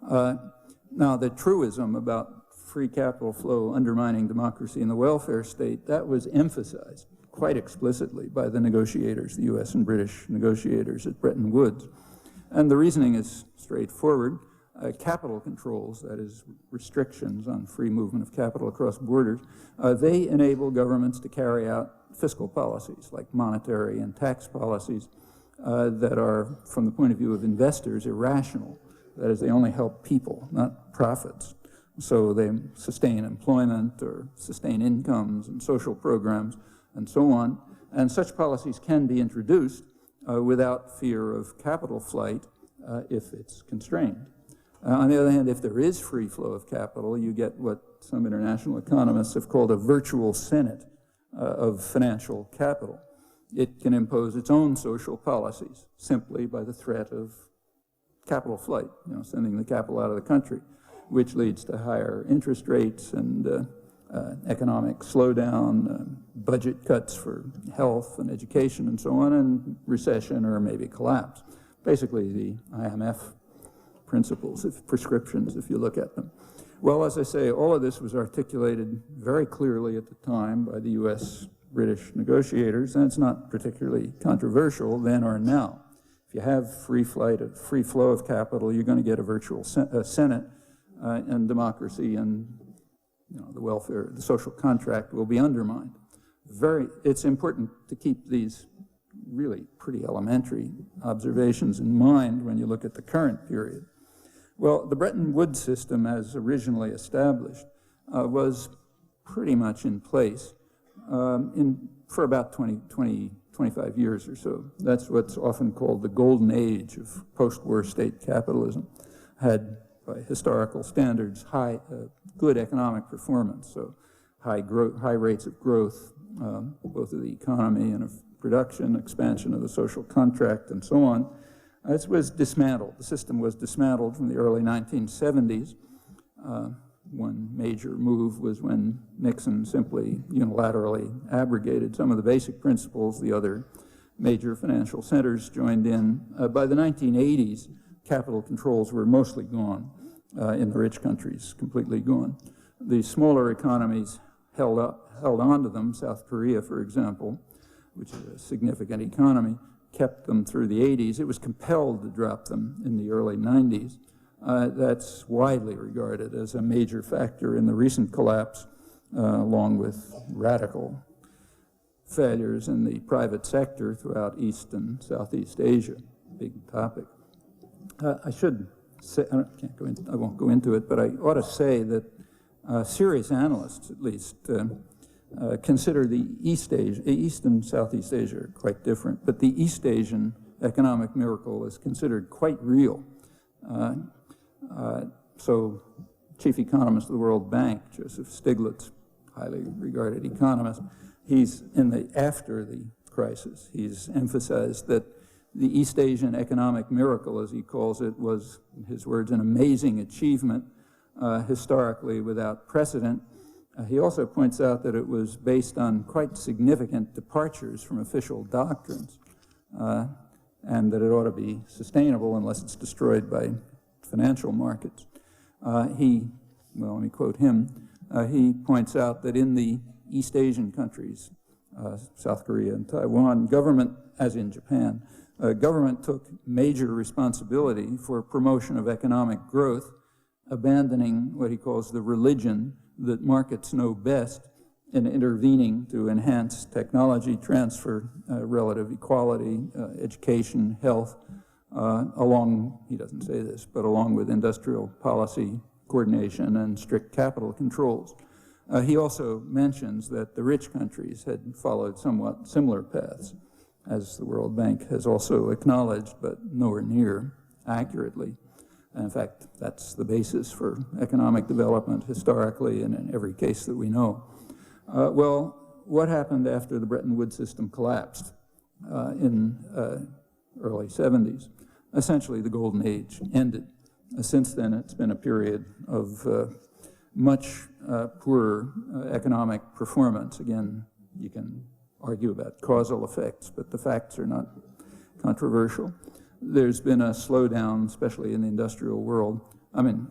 Now, the truism about free capital flow undermining democracy and the welfare state, that was emphasized quite explicitly by the negotiators, the U.S. and British negotiators at Bretton Woods. And the reasoning is straightforward. Capital controls, that is, restrictions on free movement of capital across borders, they enable governments to carry out fiscal policies like monetary and tax policies that are, from the point of view of investors, irrational. That is, they only help people, not profits. So they sustain employment or sustain incomes and social programs and so on. And such policies can be introduced without fear of capital flight if it's constrained. On the other hand, if there is free flow of capital, you get what some international economists have called a virtual senate of financial capital. It can impose its own social policies simply by the threat of capital flight, sending the capital out of the country, which leads to higher interest rates and economic slowdown, budget cuts for health and education and so on, and recession or maybe collapse. Basically, the IMF principles, prescriptions, if you look at them. Well, as I say, all of this was articulated very clearly at the time by the US-British negotiators, and it's not particularly controversial then or now. If you have free flow of capital, you're going to get a virtual Senate, and democracy and the welfare, the social contract will be undermined. It's important to keep these really pretty elementary observations in mind when you look at the current period. Well, the Bretton Woods system, as originally established, was pretty much in place for about 25 years or so. That's what's often called the golden age of post-war state capitalism. Had, by historical standards, good economic performance, so high rates of growth, both of the economy and of production, expansion of the social contract, and so on. This was dismantled. The system was dismantled from the early 1970s. One major move was when Nixon simply unilaterally abrogated some of the basic principles. The other major financial centers joined in. By the 1980s, capital controls were mostly gone in the rich countries, completely gone. The smaller economies held on to them. South Korea, for example, which is a significant economy, kept them through the 80s. It was compelled to drop them in the early 90s. That's widely regarded as a major factor in the recent collapse, along with radical failures in the private sector throughout East and Southeast Asia. Big topic. I should say, I won't go into it, but I ought to say that serious analysts, at least, consider the East and Southeast Asia are quite different, but the East Asian economic miracle is considered quite real. So chief economist of the World Bank, Joseph Stiglitz, highly regarded economist, after the crisis, he's emphasized that the East Asian economic miracle, as he calls it, was, in his words, an amazing achievement, historically without precedent. He also points out that it was based on quite significant departures from official doctrines, and that it ought to be sustainable unless it's destroyed by financial markets. Let me quote him. He points out that in the East Asian countries, South Korea and Taiwan, government, as in Japan, government took major responsibility for promotion of economic growth, abandoning what he calls the religion that markets know best and intervening to enhance technology transfer, relative equality, education, health, along, he doesn't say this, but along with industrial policy coordination and strict capital controls. He also mentions that the rich countries had followed somewhat similar paths, as the World Bank has also acknowledged, but nowhere near accurately. In fact, that's the basis for economic development historically and in every case that we know. Well, what happened after the Bretton Woods system collapsed in early 70s? Essentially, the golden age ended. Since then, it's been a period of much poorer economic performance. Again, you can argue about causal effects, but the facts are not controversial. There's been a slowdown, especially in the industrial world. I mean,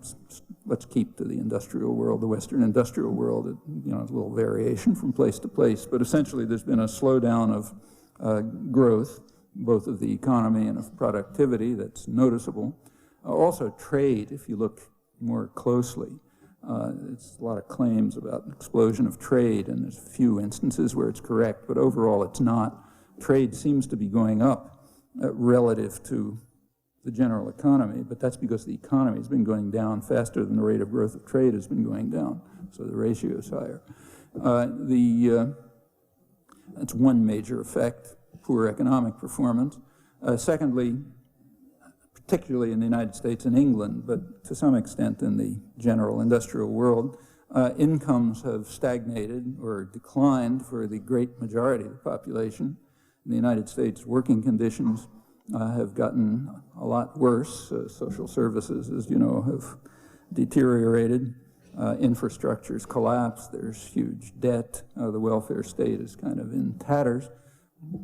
let's keep to the industrial world, the Western industrial world. A little variation from place to place, but essentially there's been a slowdown of growth, both of the economy and of productivity, that's noticeable. Also trade, if you look more closely. It's a lot of claims about an explosion of trade, and there's a few instances where it's correct, but overall it's not. Trade seems to be going up relative to the general economy, but that's because the economy has been going down faster than the rate of growth of trade has been going down, so the ratio is higher. That's one major effect, poor economic performance. Secondly, particularly in the United States and England, but to some extent in the general industrial world, incomes have stagnated or declined for the great majority of the population. In the United States, working conditions have gotten a lot worse. Social services, as you know, have deteriorated. Infrastructure's collapsed. There's huge debt. The welfare state is kind of in tatters,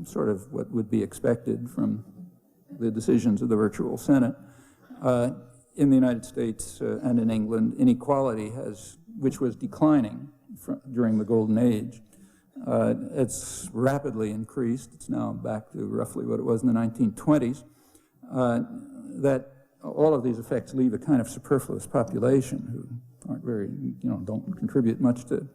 sort of what would be expected from the decisions of the virtual Senate. In the United States and in England, inequality which was declining during the Golden Age, it's rapidly increased. It's now back to roughly what it was in the 1920s. That all of these effects leave a kind of superfluous population who aren't very, don't contribute much to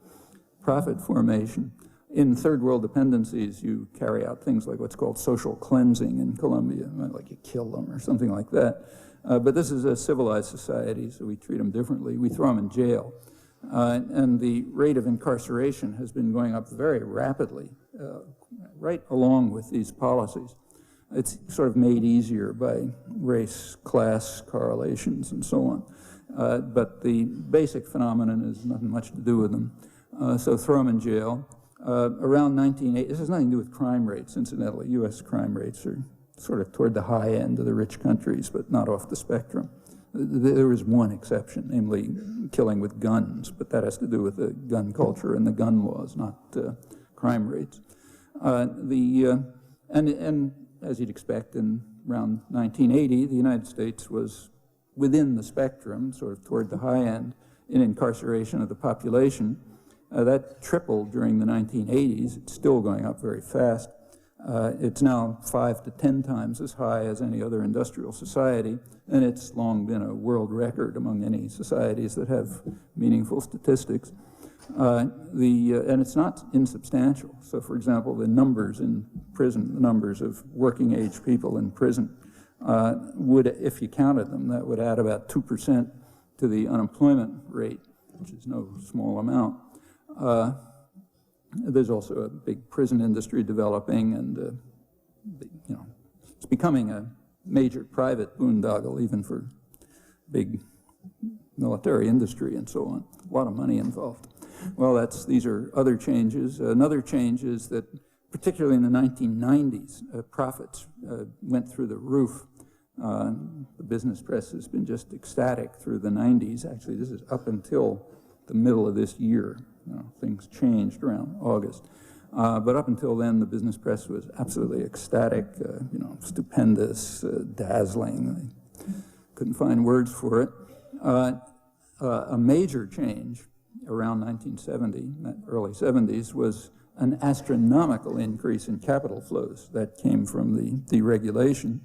profit formation. In third world dependencies, you carry out things like what's called social cleansing in Colombia, like you kill them or something like that. But this is a civilized society, so we treat them differently. We throw them in jail. And the rate of incarceration has been going up very rapidly, right along with these policies. It's sort of made easier by race, class correlations, and so on. But the basic phenomenon has nothing much to do with them. So throw them in jail. Around 1980, this has nothing to do with crime rates, incidentally. U.S. crime rates are sort of toward the high end of the rich countries, but not off the spectrum. There is one exception, namely killing with guns, but that has to do with the gun culture and the gun laws, not crime rates. And as you'd expect, in around 1980, the United States was within the spectrum, sort of toward the high end, in incarceration of the population. That tripled during the 1980s. It's still going up very fast. It's now 5 to 10 times as high as any other industrial society, and it's long been a world record among any societies that have meaningful statistics. And it's not insubstantial. So, for example, the numbers in prison, the numbers of working age people in prison, would, if you counted them, that would add about 2% to the unemployment rate, which is no small amount. There's also a big prison industry developing, and it's becoming a major private boondoggle, even for big military industry and so on. A lot of money involved. Well, these are other changes. Another change is that, particularly in the 1990s, profits went through the roof. The business press has been just ecstatic through the 90s. Actually, this is up until the middle of this year. Things changed around August. But up until then, the business press was absolutely ecstatic, stupendous, dazzling. I couldn't find words for it. A major change around 1970, early 70s, was an astronomical increase in capital flows that came from the deregulation,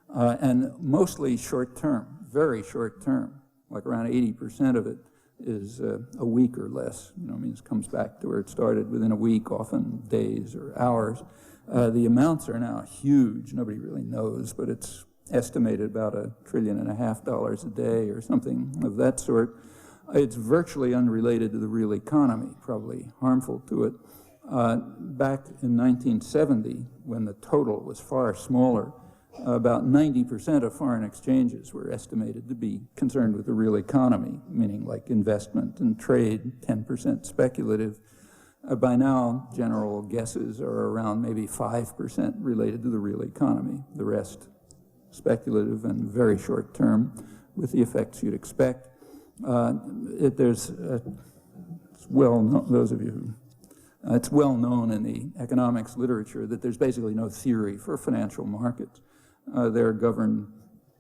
and mostly short-term, very short-term, like around 80% of it is a week or less. Means comes back to where it started within a week, often days or hours. The amounts are now huge. Nobody really knows, but it's estimated about $1.5 trillion a day or something of that sort. It's virtually unrelated to the real economy, probably harmful to it. Back in 1970, when the total was far smaller, about 90% of foreign exchanges were estimated to be concerned with the real economy, meaning like investment and trade, 10% speculative. By now, general guesses are around maybe 5% related to the real economy, the rest speculative and very short term with the effects you'd expect. It's well known, those of you who, it's well known in the economics literature that there's basically no theory for financial markets. They're governed,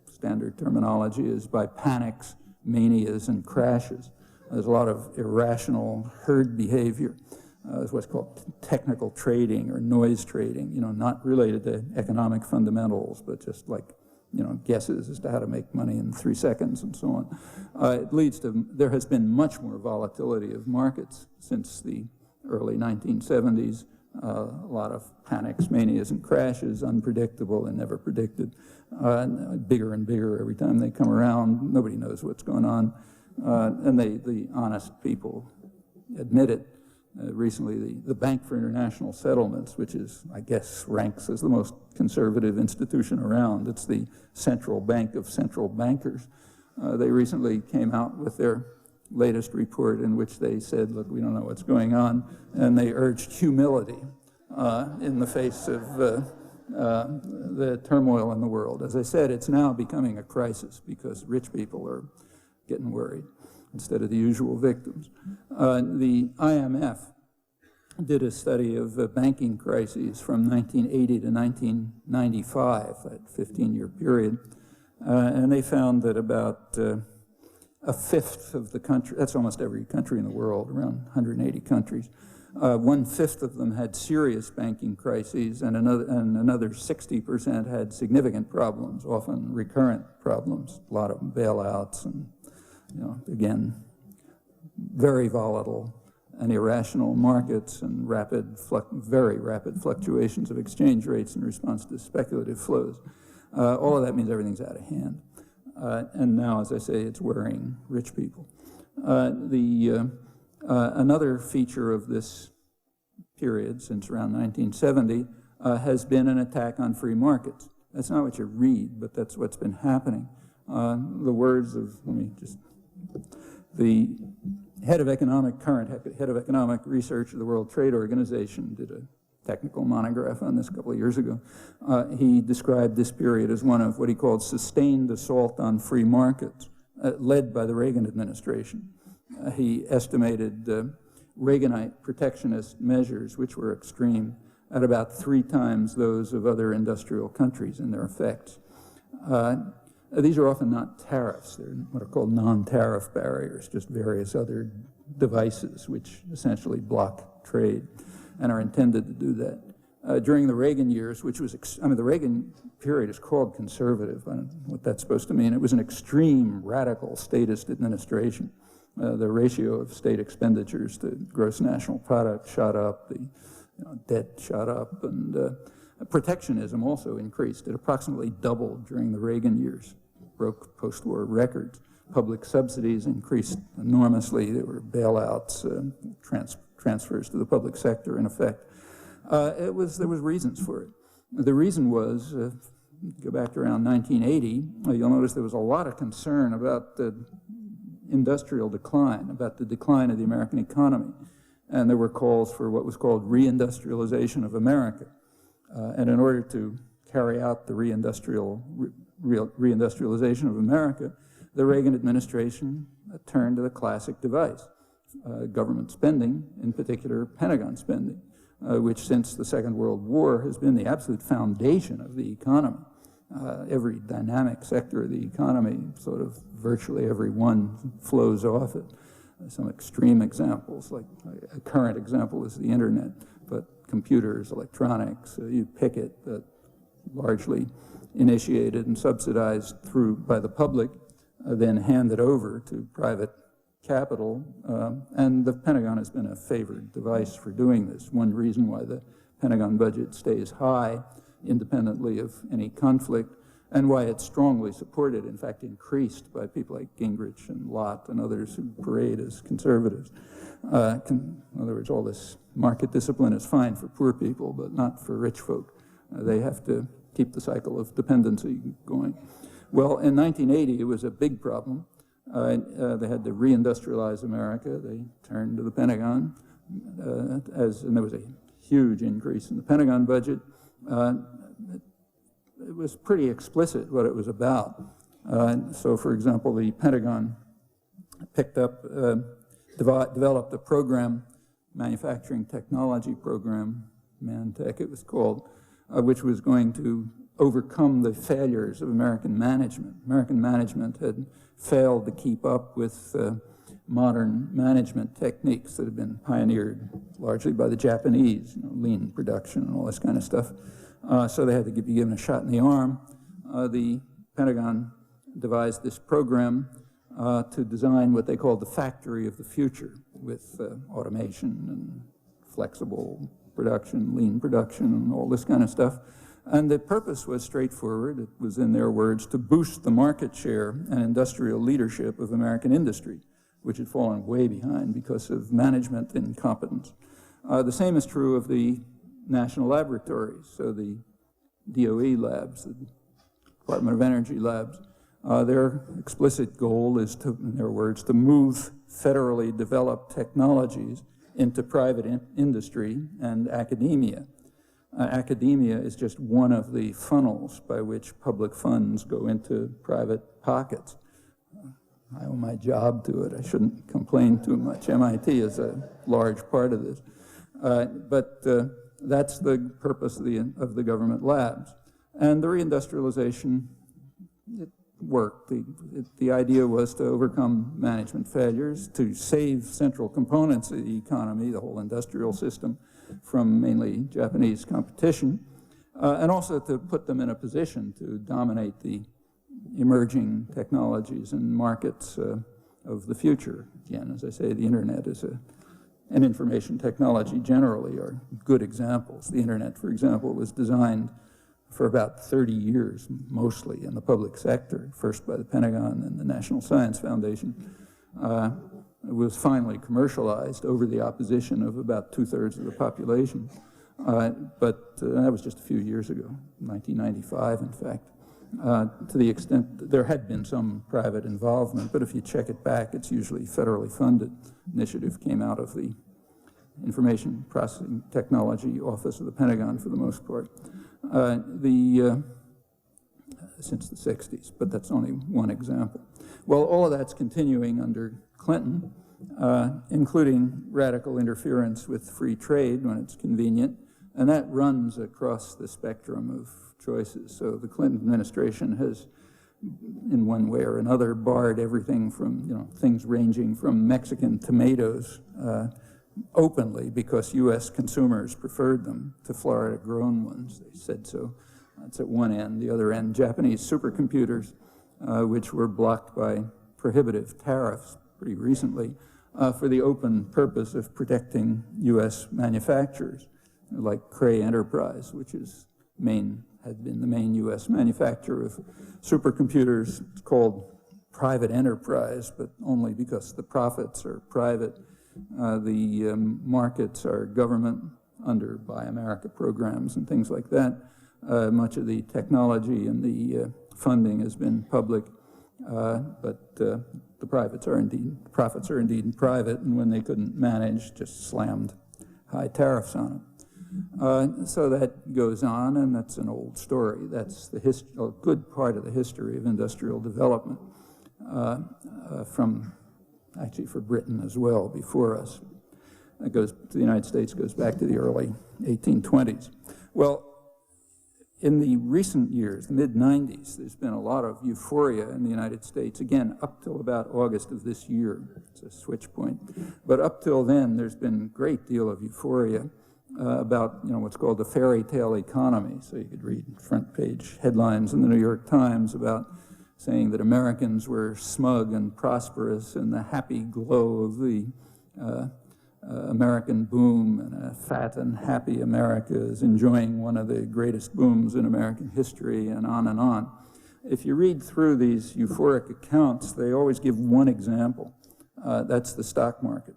standard terminology is by panics, manias, and crashes. There's a lot of irrational herd behavior. There's what's called technical trading or noise trading, not related to economic fundamentals, but just like, guesses as to how to make money in 3 seconds and so on. It leads to, there has been much more volatility of markets since the early 1970s. A lot of panics, manias, and crashes, unpredictable and never predicted. Bigger and bigger every time they come around. Nobody knows what's going on. And the honest people admit it. recently the Bank for International Settlements, which is, I guess, ranks as the most conservative institution around. It's the central bank of central bankers. They recently came out with their latest report in which they said, look, we don't know what's going on, and they urged humility in the face of the turmoil in the world. As I said, it's now becoming a crisis because rich people are getting worried instead of the usual victims. The IMF did a study of banking crises from 1980 to 1995, that 15-year period, and they found that about a fifth of the country, that's almost every country in the world, around 180 countries, 1/5 of them had serious banking crises, and another 60% had significant problems, often recurrent problems, a lot of bailouts, and again, very volatile and irrational markets and very rapid fluctuations of exchange rates in response to speculative flows. All of that means everything's out of hand. And now, as I say, it's worrying rich people. Another feature of this period, since around 1970, has been an attack on free markets. That's not what you read, but that's what's been happening. The words of, the current head of economic research of the World Trade Organization did a technical monograph on this a couple of years ago. He described this period as one of what he called sustained assault on free markets, led by the Reagan administration. He estimated Reaganite protectionist measures, which were extreme, at about 3 times those of other industrial countries in their effects. These are often not tariffs. They're what are called non-tariff barriers, just various other devices which essentially block trade and are intended to do that. During the Reagan years, which was, the Reagan period is called conservative. I don't know what that's supposed to mean. It was an extreme, radical statist administration. The ratio of state expenditures to gross national product shot up, the debt shot up, and protectionism also increased. It approximately doubled during the Reagan years, broke post-war records. Public subsidies increased enormously. There were bailouts, transfers to the public sector, in effect. There was reasons for it. The reason was, go back to around 1980, you'll notice there was a lot of concern about the industrial decline, about the decline of the American economy. And there were calls for what was called reindustrialization of America. And in order to carry out the reindustrialization of America, the Reagan administration turned to the classic device, government spending, in particular Pentagon spending, which since the Second World War has been the absolute foundation of the economy. Every dynamic sector of the economy, sort of virtually every one flows off it. Some extreme examples, like a current example is the internet, but computers, electronics, you pick it, largely initiated and subsidized by the public, then handed over to private capital, and the Pentagon has been a favored device for doing this. One reason why the Pentagon budget stays high, independently of any conflict, and why it's strongly supported, in fact increased by people like Gingrich and Lott and others who parade as conservatives. In other words, all this market discipline is fine for poor people, but not for rich folk. They have to keep the cycle of dependency going. Well, in 1980, it was a big problem. They had to reindustrialize America. They turned to the Pentagon, and there was a huge increase in the Pentagon budget. It was pretty explicit what it was about. So, for example, the Pentagon picked up, developed a program, manufacturing technology program, ManTech it was called, which was going to overcome the failures of American management. American management had failed to keep up with modern management techniques that had been pioneered largely by the Japanese, lean production and all this kind of stuff. So they had to be given a shot in the arm. The Pentagon devised this program to design what they called the factory of the future, with automation and flexible production, lean production, and all this kind of stuff. And the purpose was straightforward. It was, in their words, to boost the market share and industrial leadership of American industry. which had fallen way behind because of management incompetence. The same is true of the national laboratories, so the DOE labs, the Department of Energy labs. Their explicit goal is to, in their words, to move federally developed technologies into private industry and academia. Academia is just one of the funnels by which public funds go into private pockets. I owe my job to it. I shouldn't complain too much. MIT is a large part of this. But that's the purpose of the government labs. And the reindustrialization, it worked. The idea was to overcome management failures, to save central components of the economy, the whole industrial system, from mainly Japanese competition, and also to put them in a position to dominate the emerging technologies and markets of the future. Again, as I say, the internet is and information technology generally are good examples. The internet, for example, was designed for about 30 years, mostly in the public sector, first by the Pentagon and the National Science Foundation. It was finally commercialized over the opposition of about 2/3 of the population. But that was just a few years ago, 1995, in fact. To the extent that there had been some private involvement, but if you check it back, it's usually federally funded. Initiative came out of the Information Processing Technology Office of the Pentagon for the most part, since the 60s, but that's only one example. Well, all of that's continuing under Clinton, including radical interference with free trade when it's convenient, and that runs across the spectrum of choices. So the Clinton administration has, in one way or another, barred everything from, things ranging from Mexican tomatoes openly because U.S. consumers preferred them to Florida-grown ones. They said so. That's at one end. The other end, Japanese supercomputers, which were blocked by prohibitive tariffs pretty recently for the open purpose of protecting U.S. manufacturers, like Cray Enterprise, which had been the main U.S. manufacturer of supercomputers. It's called private enterprise, but only because the profits are private. The markets are government under Buy America programs and things like that. Much of the technology and the funding has been public, but the profits are indeed private, and when they couldn't manage, just slammed high tariffs on them. So that goes on, and that's an old story. That's a good part of the history of industrial development for Britain as well, before us. It goes to the United States, goes back to the early 1820s. Well, in the recent years, the mid-90s, there's been a lot of euphoria in the United States, again, up till about August of this year. It's a switch point. But up till then, there's been a great deal of euphoria about what's called the fairy tale economy. So you could read front page headlines in the New York Times about saying that Americans were smug and prosperous in the happy glow of the American boom, and a fat and happy America is enjoying one of the greatest booms in American history, and on and on. If you read through these euphoric accounts, they always give one example. That's the stock market.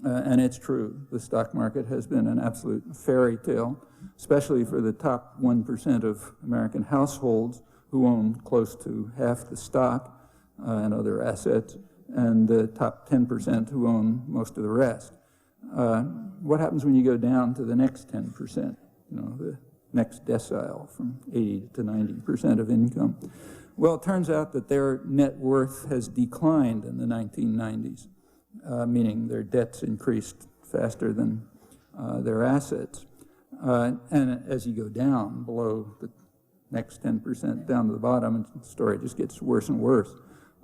And it's true. The stock market has been an absolute fairy tale, especially for the top 1% of American households who own close to half the stock and other assets, and the top 10% who own most of the rest. What happens when you go down to the next 10%, the next decile from 80 to 90% of income? Well, it turns out that their net worth has declined in the 1990s, meaning their debts increased faster than their assets. And as you go down below the next 10% down to the bottom, and the story just gets worse and worse.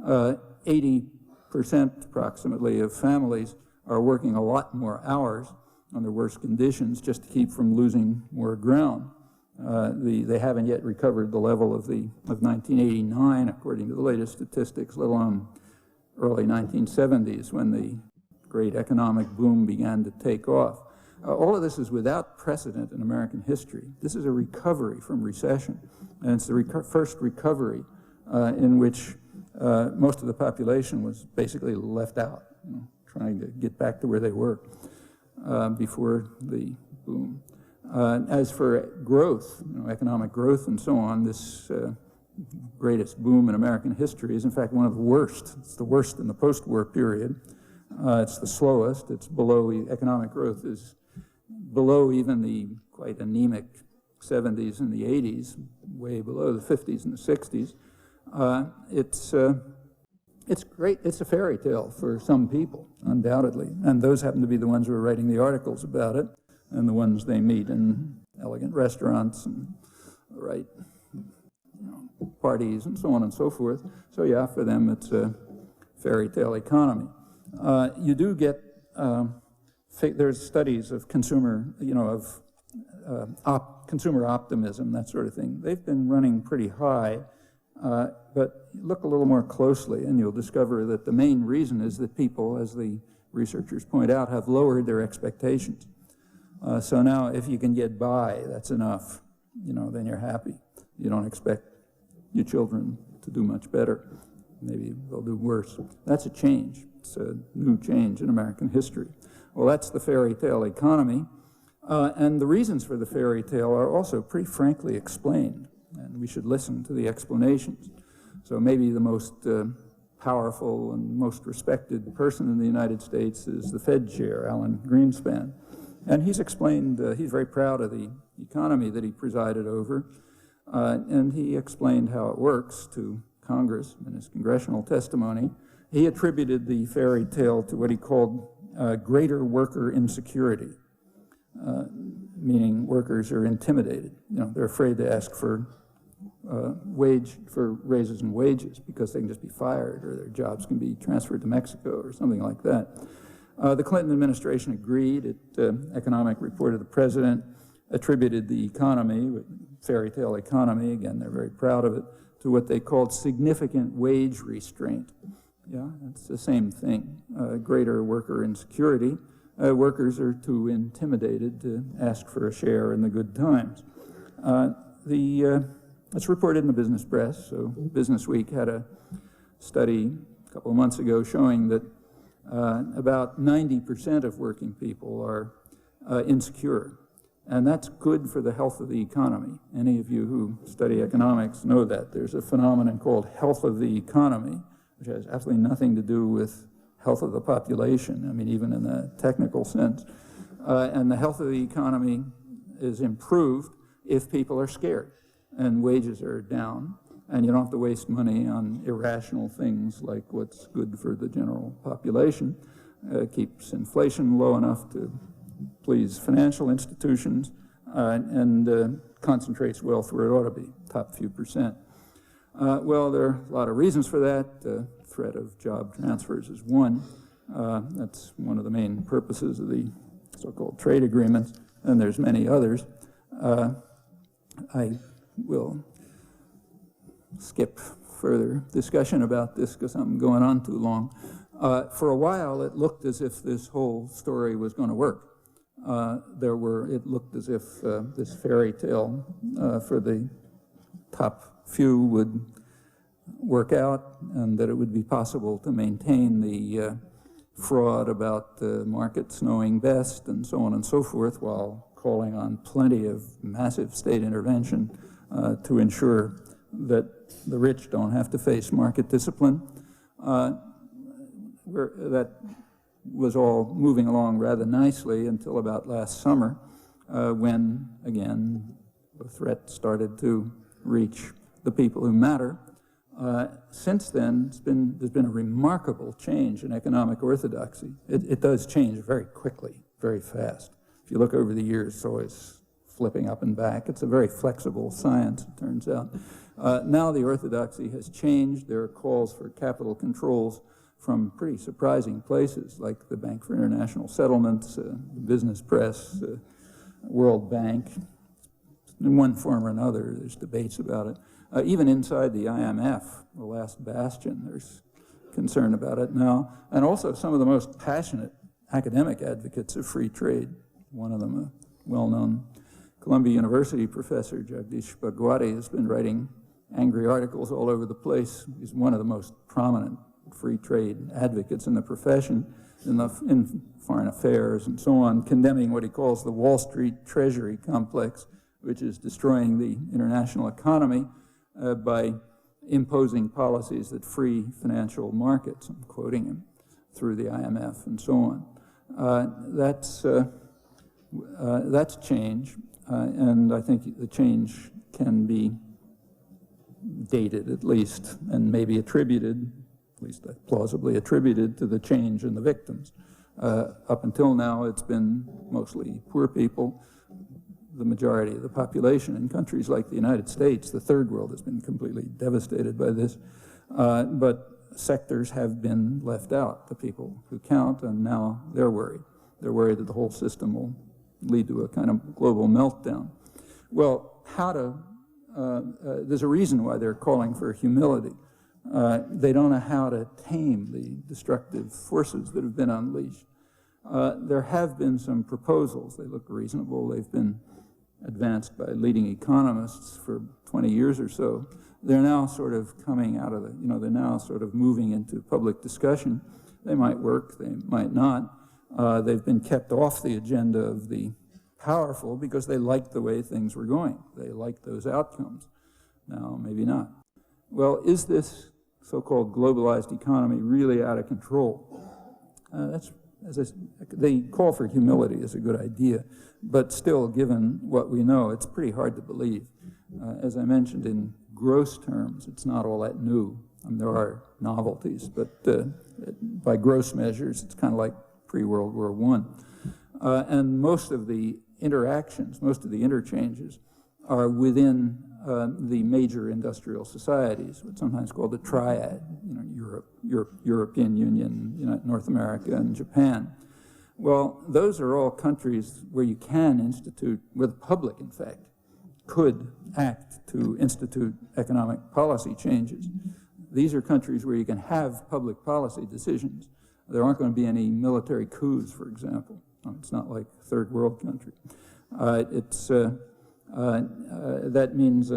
80% approximately of families are working a lot more hours under worse conditions just to keep from losing more ground. They haven't yet recovered the level of 1989, according to the latest statistics, let alone early 1970s when the great economic boom began to take off. All of this is without precedent in American history. This is a recovery from recession, and it's the first recovery in which most of the population was basically left out. trying to get back to where they were before the boom. As for growth, economic growth and so on, this greatest boom in American history is in fact one of the worst. It's the worst in the post-war period. It's the slowest. It's below, economic growth is below even the quite anemic 70s and the 80s, way below the 50s and the 60s. It's great. It's a fairy tale for some people, undoubtedly. And those happen to be the ones who are writing the articles about it and the ones they meet in elegant restaurants and right parties and so on and so forth. So yeah, for them it's a fairy tale economy. You do get, there's studies of consumer, consumer optimism, that sort of thing. They've been running pretty high, but look a little more closely and you'll discover that the main reason is that people, as the researchers point out, have lowered their expectations. So now if you can get by, that's enough, then you're happy. You don't expect your children to do much better. Maybe they'll do worse. That's a change. It's a new change in American history. Well, that's the fairy tale economy. And the reasons for the fairy tale are also pretty frankly explained, and we should listen to the explanations. So maybe the most powerful and most respected person in the United States is the Fed chair, Alan Greenspan. And he's explained, he's very proud of the economy that he presided over, and he explained how it works to Congress in his congressional testimony. He attributed the fairy tale to what he called greater worker insecurity, meaning workers are intimidated. They're afraid to ask for raises and wages because they can just be fired or their jobs can be transferred to Mexico or something like that. The Clinton administration agreed. Economic Report of the President attributed the economy, fairy tale economy, again, they're very proud of it, to what they called significant wage restraint. Yeah, it's the same thing. Greater worker insecurity. Workers are too intimidated to ask for a share in the good times. It's reported in the business press. So Business Week had a study a couple of months ago showing that about 90% of working people are insecure. And that's good for the health of the economy. Any of you who study economics know that. There's a phenomenon called health of the economy, which has absolutely nothing to do with health of the population, even in the technical sense. And the health of the economy is improved if people are scared and wages are down, and you don't have to waste money on irrational things like what's good for the general population. Keeps inflation low enough to please financial institutions, and concentrates wealth where it ought to be, top few percent. Well, there are a lot of reasons for that. The threat of job transfers is one. That's one of the main purposes of the so-called trade agreements, and there's many others. I will skip further discussion about this because I'm going on too long. For a while, it looked as if this whole story was going to work. It looked as if this fairy tale for the top few would work out, and that it would be possible to maintain the fraud about the markets knowing best and so on and so forth, while calling on plenty of massive state intervention to ensure that the rich don't have to face market discipline. That was all moving along rather nicely until about last summer, when, again, the threat started to reach the people who matter. Since then, there's been a remarkable change in economic orthodoxy. It does change very quickly, very fast. If you look over the years, it's always flipping up and back. It's a very flexible science, it turns out. Now the orthodoxy has changed. There are calls for capital controls from pretty surprising places, like the Bank for International Settlements, the business press, World Bank. In one form or another, there's debates about it. Even inside the IMF, the last bastion, there's concern about it now. And also some of the most passionate academic advocates of free trade. One of them, a well-known Columbia University professor, Jagdish Bhagwati, has been writing angry articles all over the place. He's one of the most prominent free trade advocates in the profession, in foreign affairs and so on, condemning what he calls the Wall Street Treasury complex, which is destroying the international economy by imposing policies that free financial markets, I'm quoting him, through the IMF and so on. That's change, and I think the change can be dated at least, and maybe attributed, at least plausibly attributed, to the change in the victims. Up until now, it's been mostly poor people. The majority of the population in countries like the United States, the third world, has been completely devastated by this. But sectors have been left out, the people who count, and now they're worried. They're worried that the whole system will lead to a kind of global meltdown. Well, there's a reason why they're calling for humility. They don't know how to tame the destructive forces that have been unleashed. There have been some proposals. They look reasonable. They've been advanced by leading economists for 20 years or so. They're now sort of coming out of they're now sort of moving into public discussion. They might work, they might not. They've been kept off the agenda of the powerful because they liked the way things were going. They liked those outcomes. Now, maybe not. Well, is this so-called globalized economy really out of control? They call for humility is a good idea, but still, given what we know, it's pretty hard to believe. As I mentioned, in gross terms, it's not all that new. I mean, there are novelties, but by gross measures, it's kind of like pre-World War I. And most of the interactions, most of the interchanges are within the major industrial societies, what's sometimes called the triad, European Union, North America, and Japan. Well, those are all countries where you can institute, where the public, in fact, could act to institute economic policy changes. These are countries where you can have public policy decisions. There aren't going to be any military coups, for example. It's not like a third world country. That means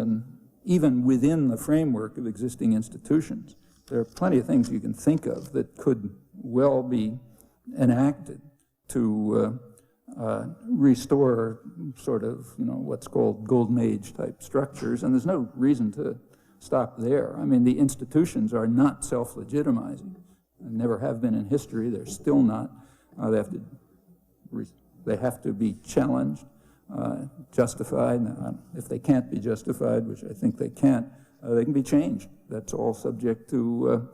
even within the framework of existing institutions, there are plenty of things you can think of that could well be enacted to restore sort of, what's called golden age type structures, and there's no reason to stop there. I mean, the institutions are not self-legitimizing, and never have been in history. They're still not. They have to be challenged, justified. If they can't be justified, which I think they can't, they can be changed. That's all subject to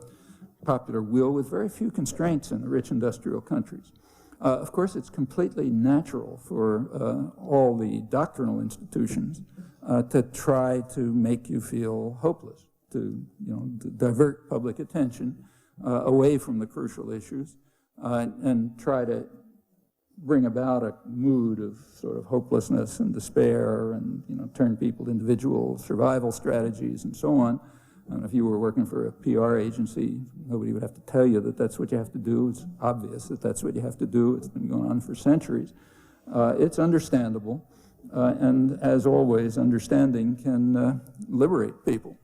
popular will, with very few constraints in the rich industrial countries. Of course, it's completely natural for all the doctrinal institutions to try to make you feel hopeless, to divert public attention away from the crucial issues, and try to bring about a mood of sort of hopelessness and despair, and turn people to individual survival strategies and so on. And if you were working for a PR agency, nobody would have to tell you that that's what you have to do. It's obvious that that's what you have to do. It's been going on for centuries. It's understandable, and as always, understanding can liberate people.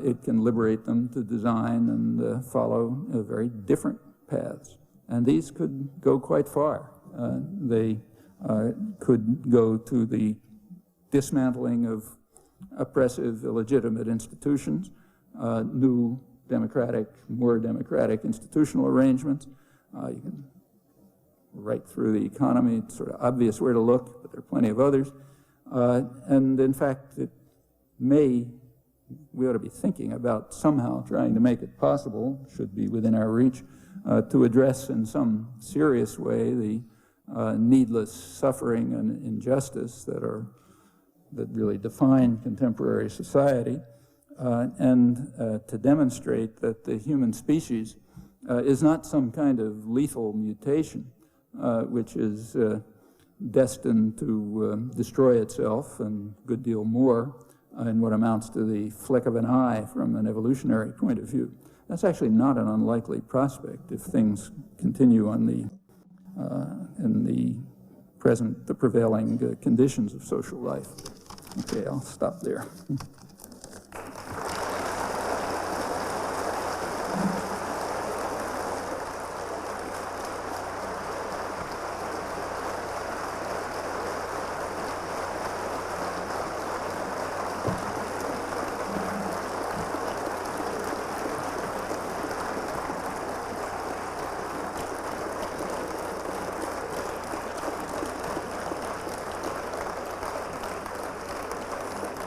It can liberate them to design and follow very different paths. And these could go quite far. They could go to the dismantling of oppressive, illegitimate institutions, new democratic, more democratic institutional arrangements. You can right through the economy. It's sort of obvious where to look, but there are plenty of others. And in fact, we ought to be thinking about somehow trying to make it possible, should be within our reach, to address in some serious way the needless suffering and injustice that really define contemporary society, and to demonstrate that the human species is not some kind of lethal mutation which is destined to destroy itself and a good deal more in what amounts to the flick of an eye from an evolutionary point of view. That's actually not an unlikely prospect if things continue on in the prevailing conditions of social life. Okay, I'll stop there.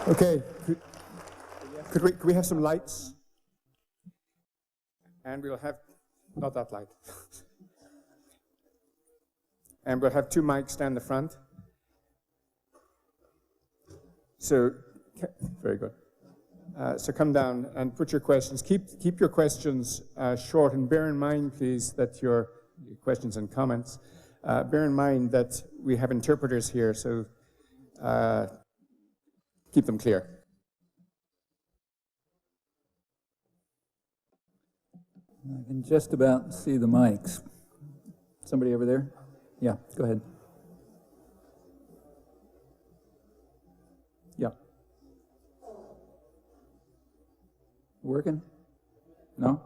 Okay, could we have some lights? And we'll have, not that light. And we'll have two mics down the front. So, very good. So come down and put your questions. Keep your questions short, and bear in mind, please, that your questions and comments, bear in mind that we have interpreters here, so keep them clear. I can just about see the mics. Somebody over there? Yeah, go ahead. Yeah. Working? No?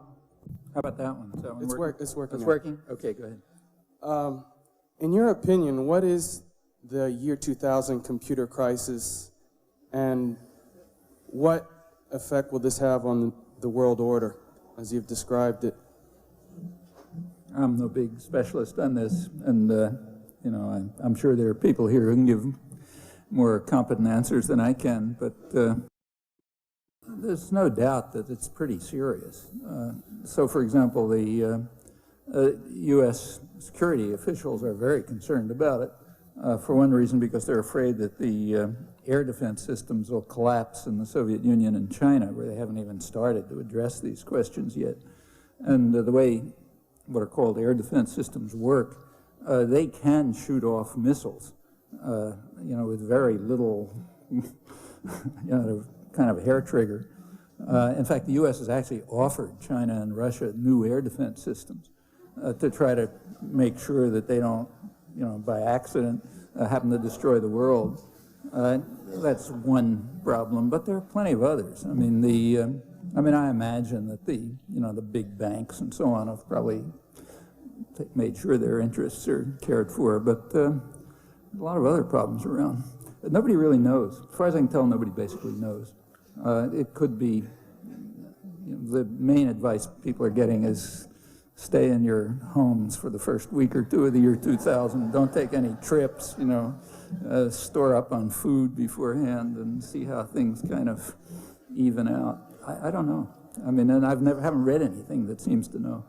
How about that one? Is that one working? It's working. It's working? Okay, go ahead. In your opinion, what is the year 2000 computer crisis, and what effect will this have on the world order, as you've described it? I'm no big specialist on this, and you know, I'm sure there are people here who can give more competent answers than I can, but there's no doubt that it's pretty serious. So, for example, the U.S. security officials are very concerned about it, for one reason because they're afraid that the air defense systems will collapse in the Soviet Union and China, where they haven't even started to address these questions yet. And the way what are called air defense systems work, they can shoot off missiles, you know, with very little, you know, kind of hair trigger. In fact, the U.S. has actually offered China and Russia new air defense systems to try to make sure that they don't, you know, by accident happen to destroy the world. That's one problem, but there are plenty of others. I mean, I imagine that the big banks and so on have probably made sure their interests are cared for, but a lot of other problems around. Nobody really knows. As far as I can tell, nobody basically knows. It could be, you know, the main advice people are getting is stay in your homes for the first week or two of the year 2000. Don't take any trips, you know, store up on food beforehand and see how things kind of even out. I don't know. I mean, and haven't read anything that seems to know.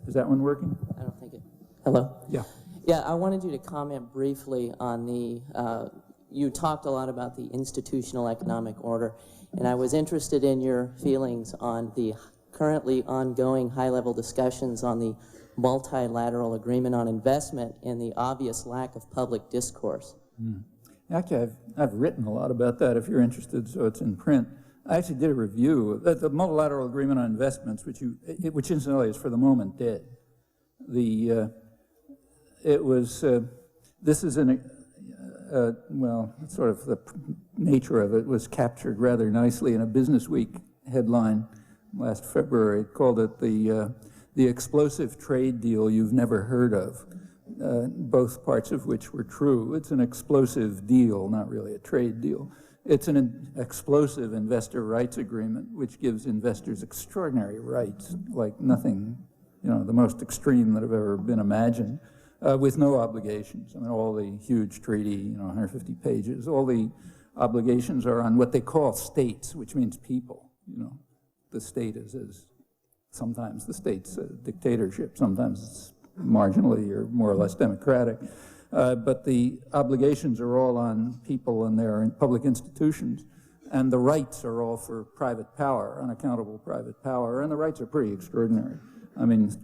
Is that one working? I don't think it. Hello? Yeah. Yeah, I wanted you to comment briefly on the, you talked a lot about the institutional economic order, and I was interested in your feelings on the currently ongoing high-level discussions on the multilateral agreement on investment and the obvious lack of public discourse. Actually, I've written a lot about that if you're interested, so it's in print. I actually did a review. The multilateral agreement on investments, which incidentally is for the moment dead. This is well, sort of the nature of it was captured rather nicely in a Business Week headline last February. It called it the explosive trade deal you've never heard of, both parts of which were true. It's an explosive deal, not really a trade deal. It's an explosive investor rights agreement, which gives investors extraordinary rights, like nothing, you know, the most extreme that have ever been imagined, with no obligations. I mean, all the huge treaty, you know, 150 pages, all the obligations are on what they call states, which means people, you know. The state is sometimes the state's a dictatorship, sometimes it's marginally or more or less democratic. But the obligations are all on people and their public institutions, and the rights are all for private power, unaccountable private power, and the rights are pretty extraordinary. I mean,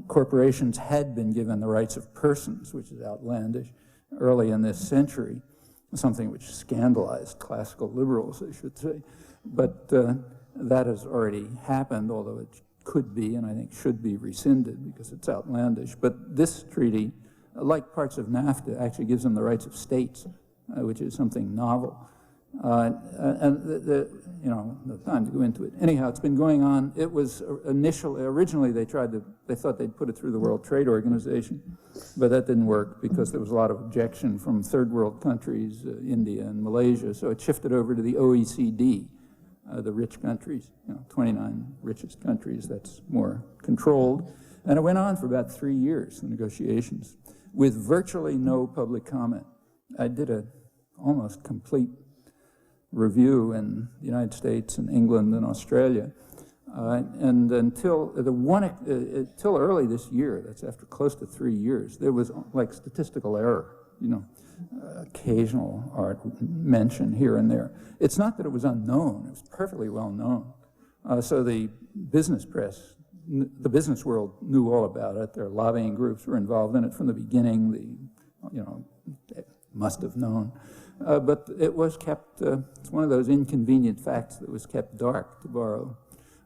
corporations had been given the rights of persons, which is outlandish, early in this century, something which scandalized classical liberals, I should say. But that has already happened, although it could be, and I think should be, rescinded because it's outlandish. But this treaty, like parts of NAFTA, actually gives them the rights of states, which is something novel. You know, no time to go into it. Anyhow, it's been going on. It was originally they thought they'd put it through the World Trade Organization, but that didn't work because there was a lot of objection from third world countries, India and Malaysia, so it shifted over to the OECD, the rich countries, you know, 29 richest countries, that's more controlled. And it went on for about 3 years, the negotiations, with virtually no public comment. I did a almost complete review in the United States and England and Australia. And until until early this year, that's after close to 3 years, there was like statistical error, occasional art mention here and there. It's not that it was unknown, it was perfectly well known. So the business press, the business world knew all about it. Their lobbying groups were involved in it from the beginning. They must have known. But it was kept, it's one of those inconvenient facts that was kept dark, to borrow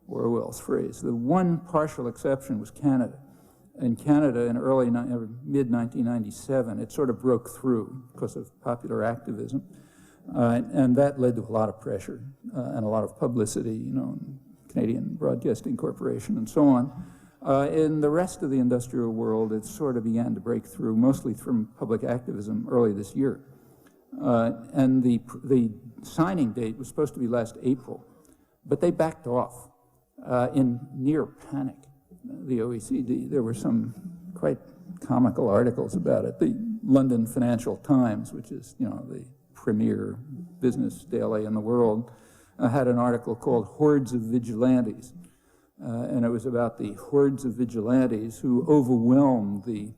Orwell's phrase. The one partial exception was Canada. In Canada, in mid-1997, it sort of broke through because of popular activism, and that led to a lot of pressure and a lot of publicity, Canadian Broadcasting Corporation and so on. In the rest of the industrial world, it sort of began to break through, mostly from public activism early this year. And the signing date was supposed to be last April, but they backed off in near panic. The OECD, there were some quite comical articles about it. The London Financial Times, which is, the premier business daily in the world, had an article called Hordes of Vigilantes. And it was about the hordes of vigilantes who overwhelmed the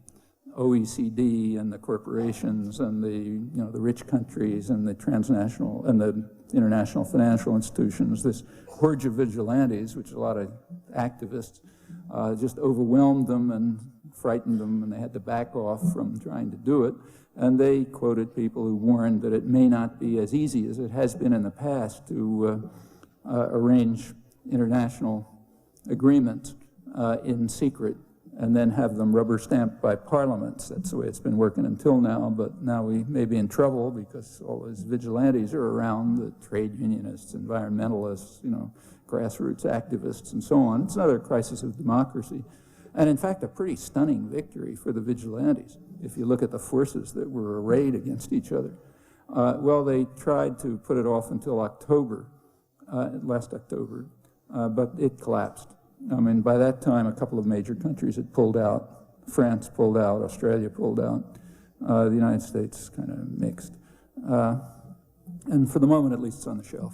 OECD and the corporations and the rich countries and the transnational and the international financial institutions. This horde of vigilantes, which a lot of activists, just overwhelmed them and frightened them, and they had to back off from trying to do it. And they quoted people who warned that it may not be as easy as it has been in the past to arrange international agreements in secret and then have them rubber stamped by parliaments. That's the way it's been working until now, but now we may be in trouble because all those vigilantes are around, the trade unionists, environmentalists, grassroots activists, and so on. It's another crisis of democracy. And in fact, a pretty stunning victory for the vigilantes, if you look at the forces that were arrayed against each other. Well, they tried to put it off until October, last October, but it collapsed. I mean, by that time, a couple of major countries had pulled out. France pulled out, Australia pulled out, the United States kind of mixed. And for the moment, at least, it's on the shelf,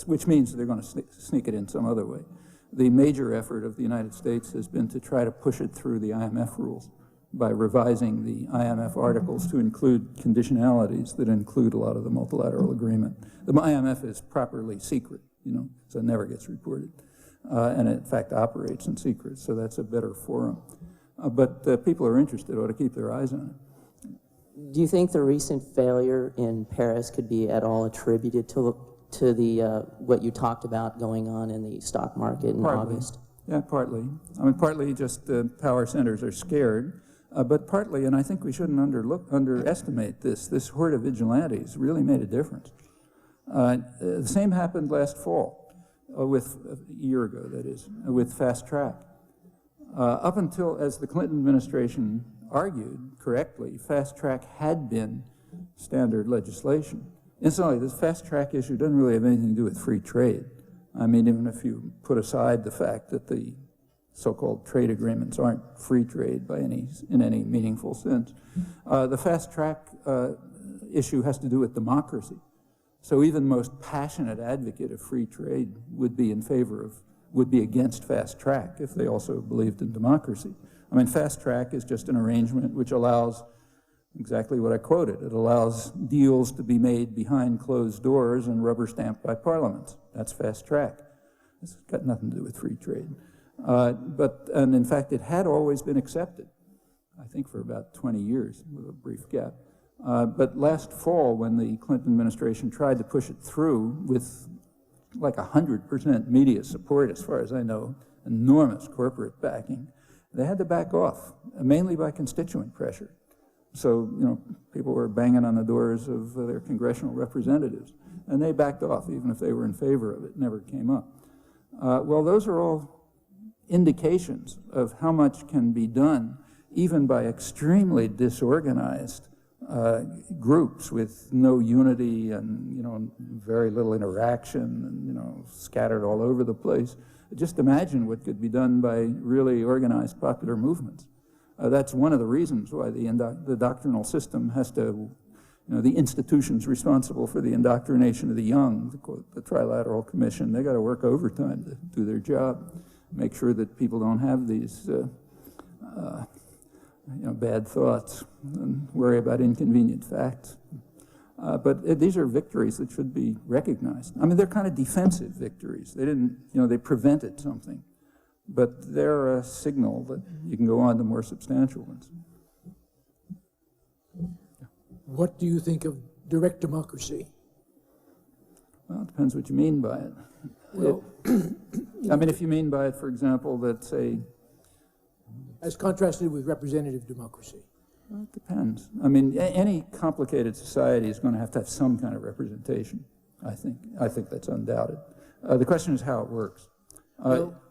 which means they're going to sneak it in some other way. The major effort of the United States has been to try to push it through the IMF rules by revising the IMF articles to include conditionalities that include a lot of the multilateral agreement. The IMF is properly secret, so it never gets reported. And it, in fact, operates in secret, so that's a better forum. But people who are interested ought to keep their eyes on it. Do you think the recent failure in Paris could be at all attributed to the what you talked about going on in the stock market in August? Yeah, partly. I mean, partly just power centers are scared, but partly, and I think we shouldn't underestimate this horde of vigilantes really made a difference. The same happened last fall. A year ago, that is, with fast track. Up until, as the Clinton administration argued correctly, fast track had been standard legislation. Incidentally, this fast track issue doesn't really have anything to do with free trade. I mean, even if you put aside the fact that the so-called trade agreements aren't free trade in any meaningful sense, the fast track issue has to do with democracy. So even the most passionate advocate of free trade would be against fast track if they also believed in democracy. I mean, fast track is just an arrangement which allows exactly what I quoted. It allows deals to be made behind closed doors and rubber stamped by parliaments. That's fast track. It's got nothing to do with free trade. And in fact, it had always been accepted, I think for about 20 years with a brief gap. But last fall, when the Clinton administration tried to push it through with like 100% media support, as far as I know, enormous corporate backing, they had to back off, mainly by constituent pressure. So, people were banging on the doors of their congressional representatives, and they backed off, even if they were in favor of it. It never came up. Well, those are all indications of how much can be done, even by extremely disorganized groups with no unity and very little interaction and scattered all over the place. Just imagine what could be done by really organized popular movements. That's one of the reasons why the doctrinal system has to the institutions responsible for the indoctrination of the young, the Trilateral Commission, they got to work overtime to do their job, make sure that people don't have these bad thoughts and worry about inconvenient facts. But these are victories that should be recognized. I mean, they're kind of defensive victories. They didn't, they prevented something. But they're a signal that you can go on to more substantial ones. What do you think of direct democracy? Well, it depends what you mean by it. Well, I mean, if you mean by it, for example, that, say... As contrasted with representative democracy. Well, it depends. I mean, any complicated society is going to have some kind of representation, I think. I think that's undoubted. The question is how it works. Well,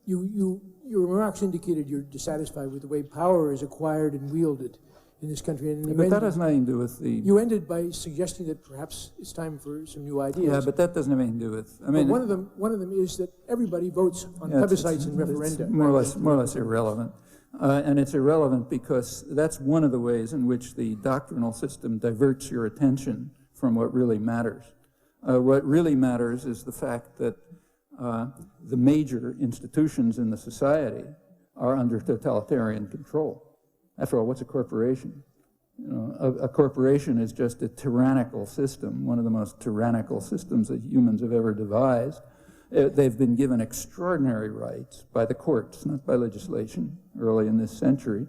your remarks indicated you're dissatisfied with the way power is acquired and wielded in this country. And but that has nothing to do with the... You ended by suggesting that perhaps it's time for some new ideas. Yeah, but that doesn't have anything to do with... I mean, one of them is that everybody votes on plebiscites and referenda. It's more or less irrelevant. And it's irrelevant because that's one of the ways in which the doctrinal system diverts your attention from what really matters. What really matters is the fact that the major institutions in the society are under totalitarian control. After all, what's a corporation? A corporation is just a tyrannical system, one of the most tyrannical systems that humans have ever devised. They've been given extraordinary rights by the courts, not by legislation, early in this century.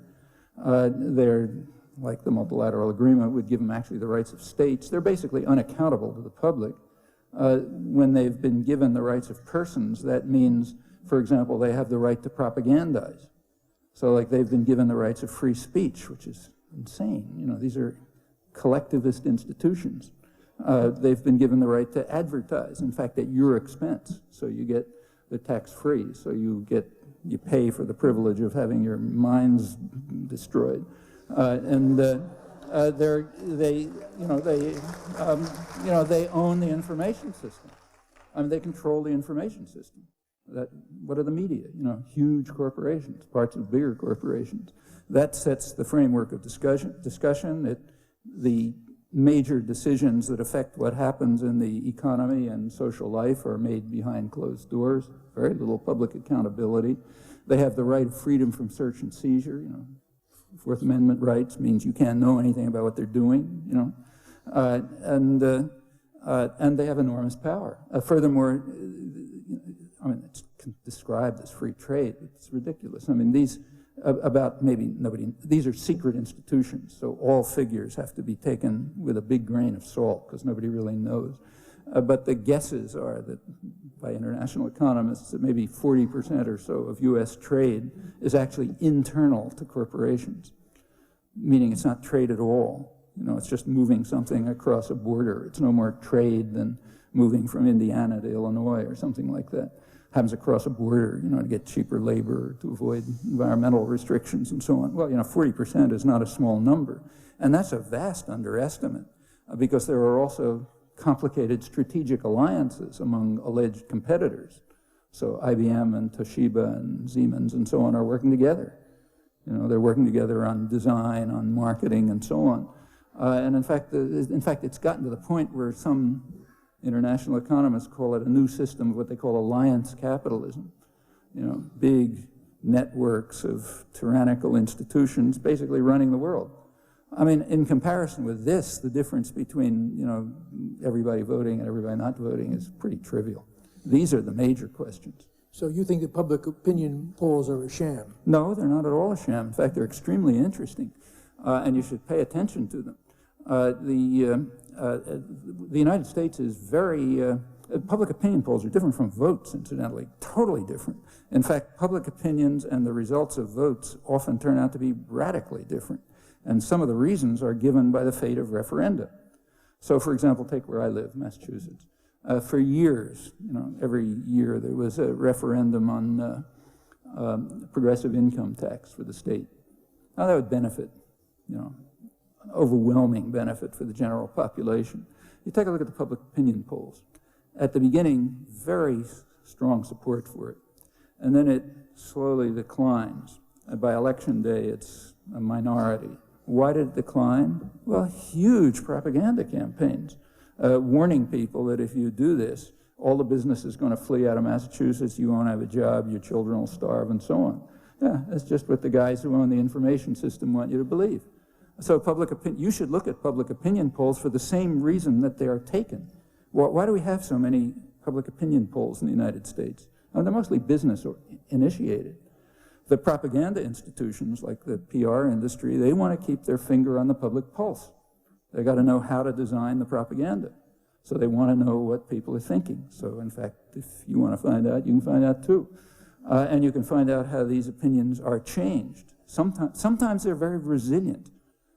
They're, like the multilateral agreement, would give them actually the rights of states. They're basically unaccountable to the public. When they've been given the rights of persons, that means, for example, they have the right to propagandize. So, like, they've been given the rights of free speech, which is insane. These are collectivist institutions. They've been given the right to advertise, in fact, at your expense. So you get the tax-free. So you pay for the privilege of having your minds destroyed, they own the information system. I mean, they control the information system. What are the media? Huge corporations, parts of bigger corporations. That sets the framework of discussion. The major decisions that affect what happens in the economy and social life are made behind closed doors. Very little public accountability. They have the right of freedom from search and seizure. Fourth Amendment rights means you can't know anything about what they're doing. And they have enormous power. Furthermore, I mean, it's described as free trade. It's ridiculous. I mean, these are secret institutions, so all figures have to be taken with a big grain of salt because nobody really knows. But the guesses are that, by international economists, that maybe 40% or so of U.S. trade is actually internal to corporations, meaning it's not trade at all. It's just moving something across a border. It's no more trade than moving from Indiana to Illinois or something like that. Happens across a border, to get cheaper labor, to avoid environmental restrictions and so on. Well, 40% is not a small number. And that's a vast underestimate because there are also complicated strategic alliances among alleged competitors. So IBM and Toshiba and Siemens and so on are working together. They're working together on design, on marketing, and so on. And in fact, it's gotten to the point where some international economists call it a new system of what they call alliance capitalism. Big networks of tyrannical institutions basically running the world. I mean, in comparison with this, the difference between, everybody voting and everybody not voting is pretty trivial. These are the major questions. So you think that public opinion polls are a sham? No, they're not at all a sham. In fact, they're extremely interesting, and you should pay attention to them. The United States is very, public opinion polls are different from votes, incidentally, totally different. In fact, public opinions and the results of votes often turn out to be radically different. And some of the reasons are given by the fate of referenda. So, for example, take where I live, Massachusetts. For years, every year there was a referendum on progressive income tax for the state. Now that would benefit, overwhelming benefit for the general population. You take a look at the public opinion polls. At the beginning, very strong support for it. And then it slowly declines. And by election day, it's a minority. Why did it decline? Well, huge propaganda campaigns warning people that if you do this, all the business is going to flee out of Massachusetts, you won't have a job, your children will starve, and so on. Yeah, that's just what the guys who own the information system want you to believe. So you should look at public opinion polls for the same reason that they are taken. Why do we have so many public opinion polls in the United States? They're mostly business initiated. The propaganda institutions, like the PR industry, they want to keep their finger on the public pulse. They got to know how to design the propaganda. So they want to know what people are thinking. So in fact, if you want to find out, you can find out too. And you can find out how these opinions are changed. Sometimes they're very resilient,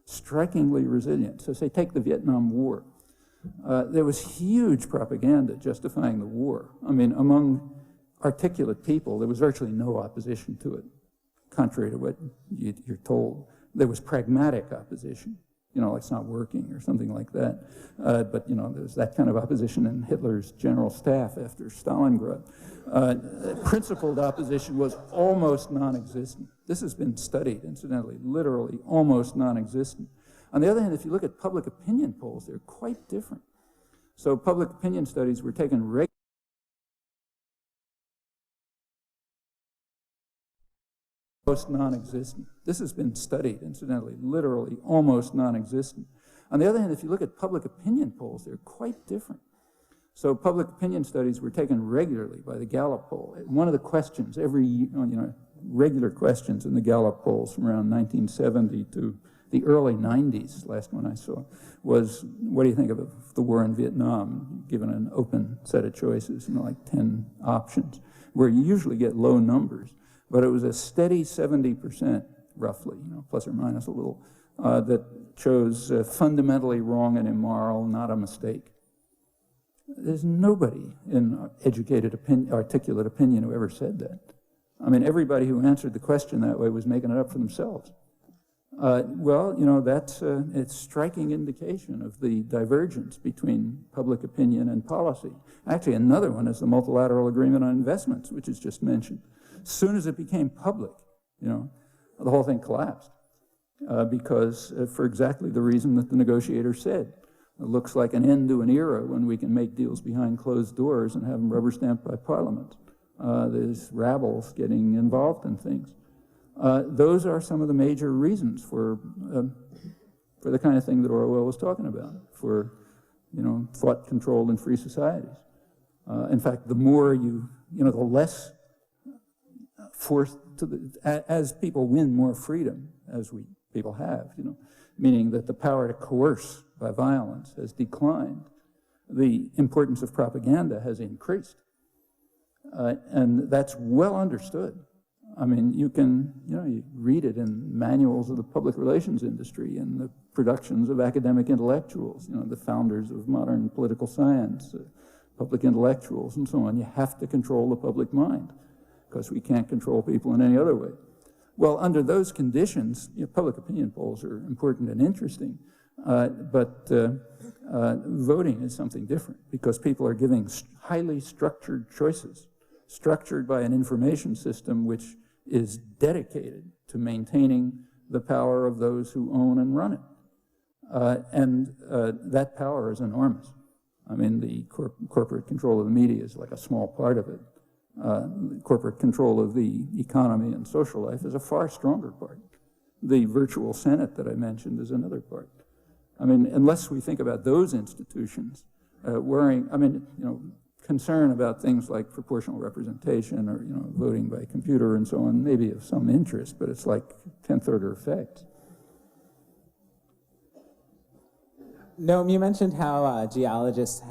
strikingly resilient. So say, take the Vietnam War. There was huge propaganda justifying the war. I mean, among articulate people, there was virtually no opposition to it, contrary to what you're told. There was pragmatic opposition, like it's not working or something like that. But, there was that kind of opposition in Hitler's general staff after Stalingrad. Principled opposition was almost non-existent. This has been studied, incidentally, literally almost non-existent. On the other hand, if you look at public opinion polls, they're quite different. So public opinion studies were taken regularly. Almost non-existent. This has been studied, incidentally, literally almost non-existent. On the other hand, if you look at public opinion polls, they're quite different. So public opinion studies were taken regularly by the Gallup poll. One of the questions, regular questions in the Gallup polls from around 1970 to the early 90s, last one I saw, was, what do you think of the war in Vietnam, given an open set of choices, like 10 options, where you usually get low numbers. But it was a steady 70%, roughly, plus or minus a little, that chose fundamentally wrong and immoral, not a mistake. There's nobody in educated, articulate opinion who ever said that. I mean, everybody who answered the question that way was making it up for themselves. That's a striking indication of the divergence between public opinion and policy. Actually, another one is the multilateral agreement on investments, which is just mentioned. As soon as it became public, the whole thing collapsed because for exactly the reason that the negotiator said. It looks like an end to an era when we can make deals behind closed doors and have them rubber stamped by Parliament. There's rabbles getting involved in things. Those are some of the major reasons for the kind of thing that Orwell was talking about, for thought-controlled and free societies. In fact, the more the less forced as people win more freedom, as people have, meaning that the power to coerce by violence has declined, the importance of propaganda has increased. And that's well understood. I mean, you can, you read it in manuals of the public relations industry and the productions of academic intellectuals, the founders of modern political science, public intellectuals, and so on. You have to control the public mind because we can't control people in any other way. Well, under those conditions, public opinion polls are important and interesting, but voting is something different because people are giving highly structured choices, structured by an information system which is dedicated to maintaining the power of those who own and run it. And that power is enormous. I mean, the corporate control of the media is like a small part of it. Corporate control of the economy and social life is a far stronger part. The virtual Senate that I mentioned is another part. I mean, unless we think about those institutions concern about things like proportional representation or, voting by computer and so on, maybe of some interest, but it's like 10th order effects. Noam, you mentioned how geologists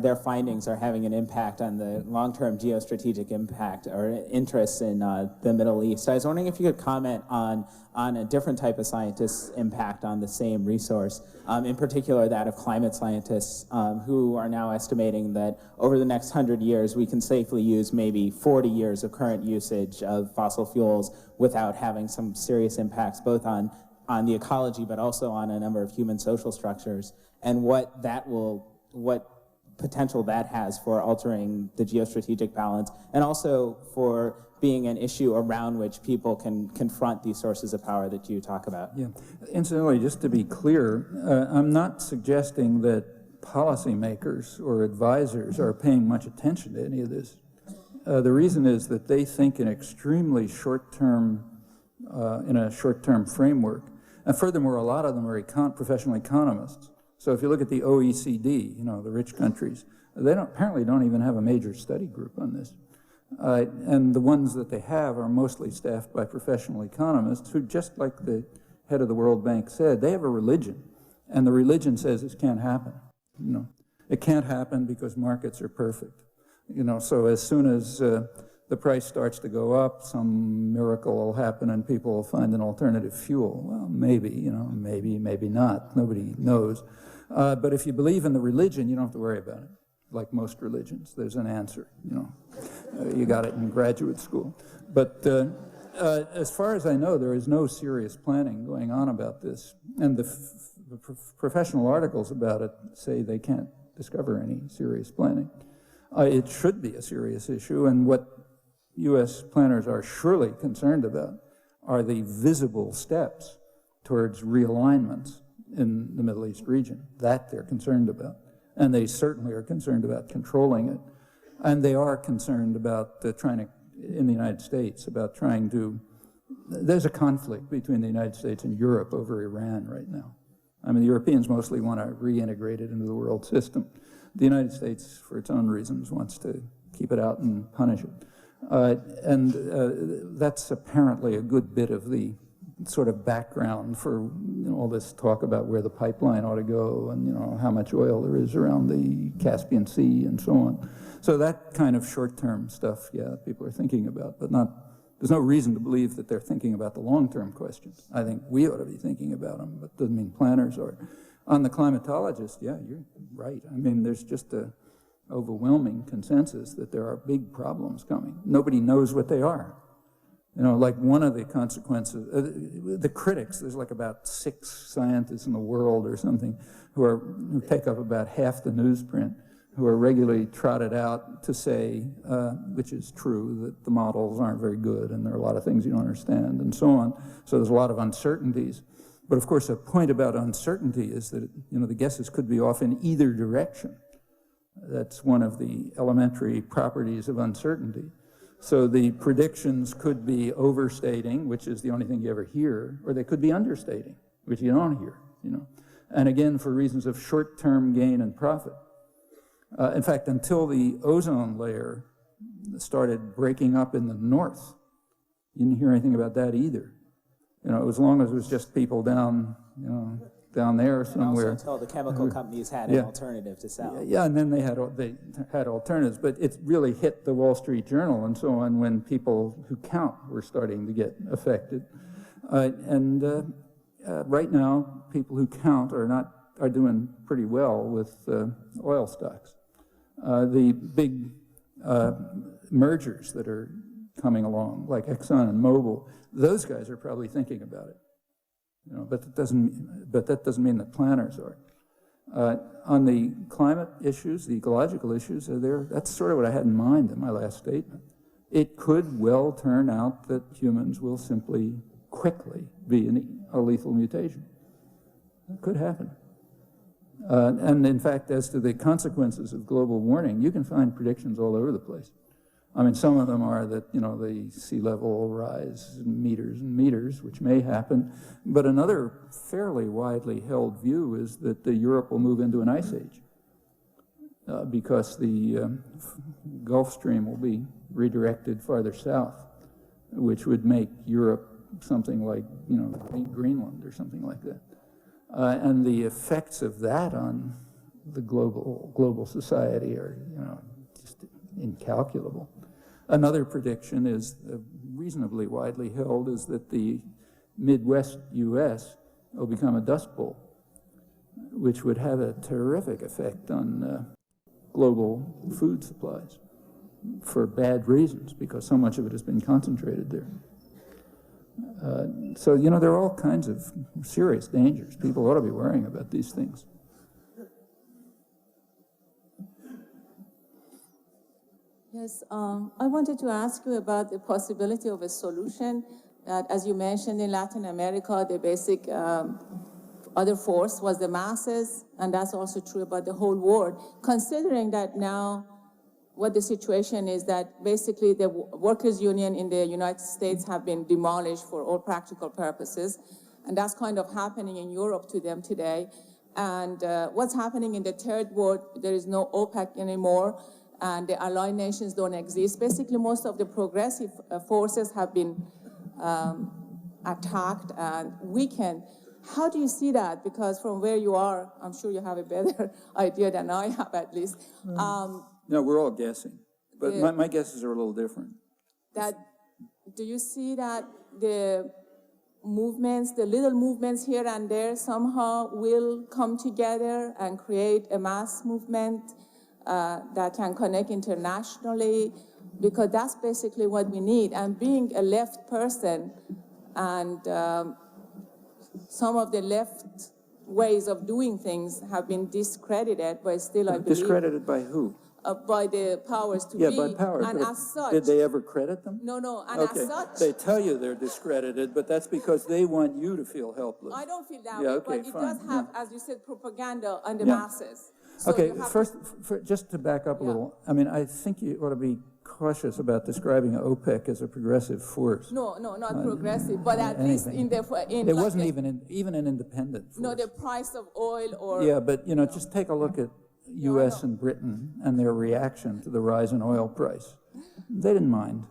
their findings are having an impact on the long-term geostrategic impact or interests in the Middle East. So I was wondering if you could comment on a different type of scientist's impact on the same resource, in particular that of climate scientists who are now estimating that over the next 100 years we can safely use maybe 40 years of current usage of fossil fuels without having some serious impacts both on the ecology but also on a number of human social structures, and what potential that has for altering the geostrategic balance, and also for being an issue around which people can confront these sources of power that you talk about. Yeah. Incidentally, just to be clear, I'm not suggesting that policymakers or advisors are paying much attention to any of this. The reason is that they think in extremely short-term, in a short-term framework. And furthermore, a lot of them are professional economists. So if you look at the OECD, you know, the rich countries, they apparently don't even have a major study group on this. And the ones that they have are mostly staffed by professional economists who, just like the head of the World Bank said, they have a religion. And the religion says this can't happen. You know, it can't happen because markets are perfect. You know, so as soon as the price starts to go up, some miracle will happen and people will find an alternative fuel. Well, maybe, you know, maybe not. Nobody knows. But if you believe in the religion, you don't have to worry about it. Like most religions, there's an answer, you know. You got it in graduate school. But as far as I know, there is no serious planning going on about this. And the professional articles about it say they can't discover any serious planning. It should be a serious issue, and what U.S. planners are surely concerned about are the visible steps towards realignments in the Middle East region. That they're concerned about. And they certainly are concerned about controlling it. And they are concerned about trying to, in the United States, about trying to, there's a conflict between the United States and Europe over Iran right now. I mean, the Europeans mostly want to reintegrate it into the world system. The United States, for its own reasons, wants to keep it out and punish it. That's apparently a good bit of the sort of background for, you know, all this talk about where the pipeline ought to go and, you know, how much oil there is around the Caspian Sea and so on. So that kind of short-term stuff, yeah, people are thinking about, but there's no reason to believe that they're thinking about the long-term questions. I think we ought to be thinking about them, but doesn't mean planners are. On the climatologist, yeah, you're right. I mean, there's just a overwhelming consensus that there are big problems coming. Nobody knows what they are. You know, like one of the consequences, the critics, there's like about 6 scientists in the world or something who take up about half the newsprint, who are regularly trotted out to say, which is true, that the models aren't very good and there are a lot of things you don't understand and so on. So there's a lot of uncertainties. But of course, a point about uncertainty is that, you know, the guesses could be off in either direction. That's one of the elementary properties of uncertainty. So the predictions could be overstating, which is the only thing you ever hear, or they could be understating, which you don't hear, you know. And again, for reasons of short-term gain and profit. In fact, until the ozone layer started breaking up in the north, you didn't hear anything about that either. You know, as long as it was just people down, you know, down there somewhere. And also until the chemical companies had an alternative to sell. Yeah, and then they had alternatives, but it really hit the Wall Street Journal and so on when people who count were starting to get affected. Right now, people who count are doing pretty well with oil stocks. The big mergers that are coming along, like Exxon and Mobil, those guys are probably thinking about it. You know, but that doesn't mean that planners are. On the climate issues, the ecological issues, that's sort of what I had in mind in my last statement. It could well turn out that humans will simply quickly be a lethal mutation. It could happen. And in fact, as to the consequences of global warming, you can find predictions all over the place. I mean, some of them are that, you know, the sea level will rise meters and meters, which may happen. But another fairly widely held view is that Europe will move into an ice age because the Gulf Stream will be redirected farther south, which would make Europe something like, you know, Greenland or something like that. And the effects of that on the global society are, you know, just incalculable. Another prediction is reasonably widely held is that the Midwest U.S. will become a dust bowl, which would have a terrific effect on global food supplies for bad reasons, because so much of it has been concentrated there. So, you know, there are all kinds of serious dangers. People ought to be worrying about these things. Yes, I wanted to ask you about the possibility of a solution that, as you mentioned, in Latin America, the basic other force was the masses, and that's also true about the whole world. Considering that now what the situation is that basically the workers' union in the United States have been demolished for all practical purposes, and that's kind of happening in Europe to them today. And what's happening in the third world, there is no OPEC anymore, and the allied nations don't exist. Basically, most of the progressive forces have been attacked and weakened. How do you see that? Because from where you are, I'm sure you have a better idea than I have, at least. No, we're all guessing, but my guesses are a little different. Do you see that the movements, the little movements here and there, somehow will come together and create a mass movement that can connect internationally? Because that's basically what we need. And being a left person, and some of the left ways of doing things have been discredited, but still I believe... Discredited by who? By the powers to be. Yeah, by powers. And as such... Did they ever credit them? No, and Okay. as such... They tell you they're discredited, but that's because they want you to feel helpless. I don't feel that Yeah, way, okay, but it fine, does have, yeah. as you said, propaganda on the Yeah. masses. So Okay, you have first, just to back up a little, I mean, I think you ought to be cautious about describing OPEC as a progressive force. No, not progressive, but at least in the... It wasn't even an independent force. No, the price of oil or... Yeah, but, you know, just take a look at U.S. and Britain and their reaction to the rise in oil price. They didn't mind.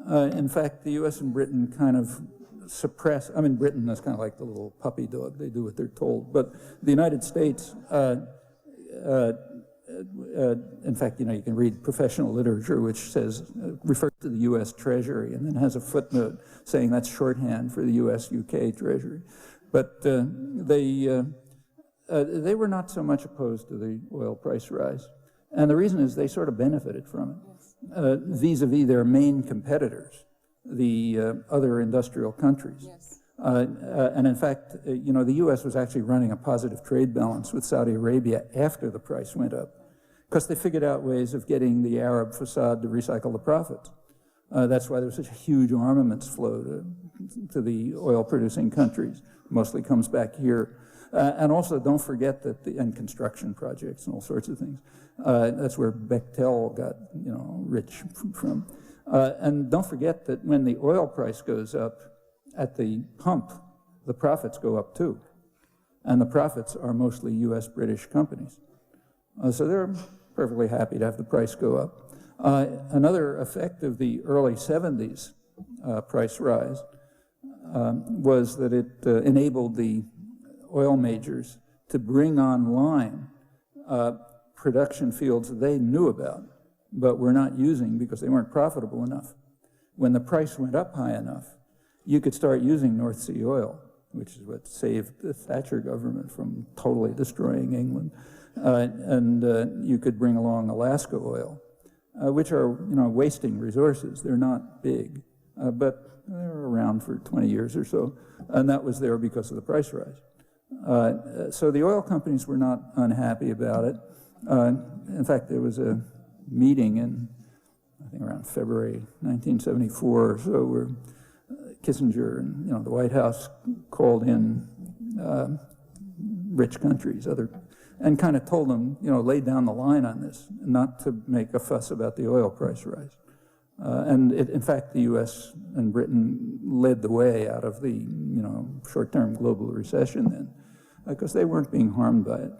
In fact, the U.S. and Britain kind of suppress, I mean, Britain is kind of like the little puppy dog. They do what they're told. But the United States, in fact, you know, you can read professional literature which says, refers to the U.S. Treasury and then has a footnote saying that's shorthand for the U.S.-UK Treasury. But they were not so much opposed to the oil price rise. And the reason is they sort of benefited from it, vis-a-vis their main competitors, the other industrial countries. Yes. And in fact, you know, the U.S. was actually running a positive trade balance with Saudi Arabia after the price went up, because they figured out ways of getting the Arab facade to recycle the profits. That's why there was such a huge armaments flow to the oil-producing countries. Mostly comes back here. And also, don't forget that and construction projects and all sorts of things. That's where Bechtel got, you know, rich from. And don't forget that when the oil price goes up at the pump, the profits go up too. And the profits are mostly U.S. British companies. So they're perfectly happy to have the price go up. Another effect of the early 70s price rise was that it enabled the oil majors to bring online production fields that they knew about, but were not using because they weren't profitable enough. When the price went up high enough, you could start using North Sea oil, which is what saved the Thatcher government from totally destroying England. And you could bring along Alaska oil, which are, you know, wasting resources. They're not big, but they're around for 20 years or so, and that was there because of the price rise. So the oil companies were not unhappy about it. In fact, there was a meeting in, I think, around February 1974 or so, where Kissinger and, you know, the White House called in rich countries, and kind of told them, you know, laid down the line on this, not to make a fuss about the oil price rise. And in fact, the U.S. and Britain led the way out of the, you know, short-term global recession then, because they weren't being harmed by it.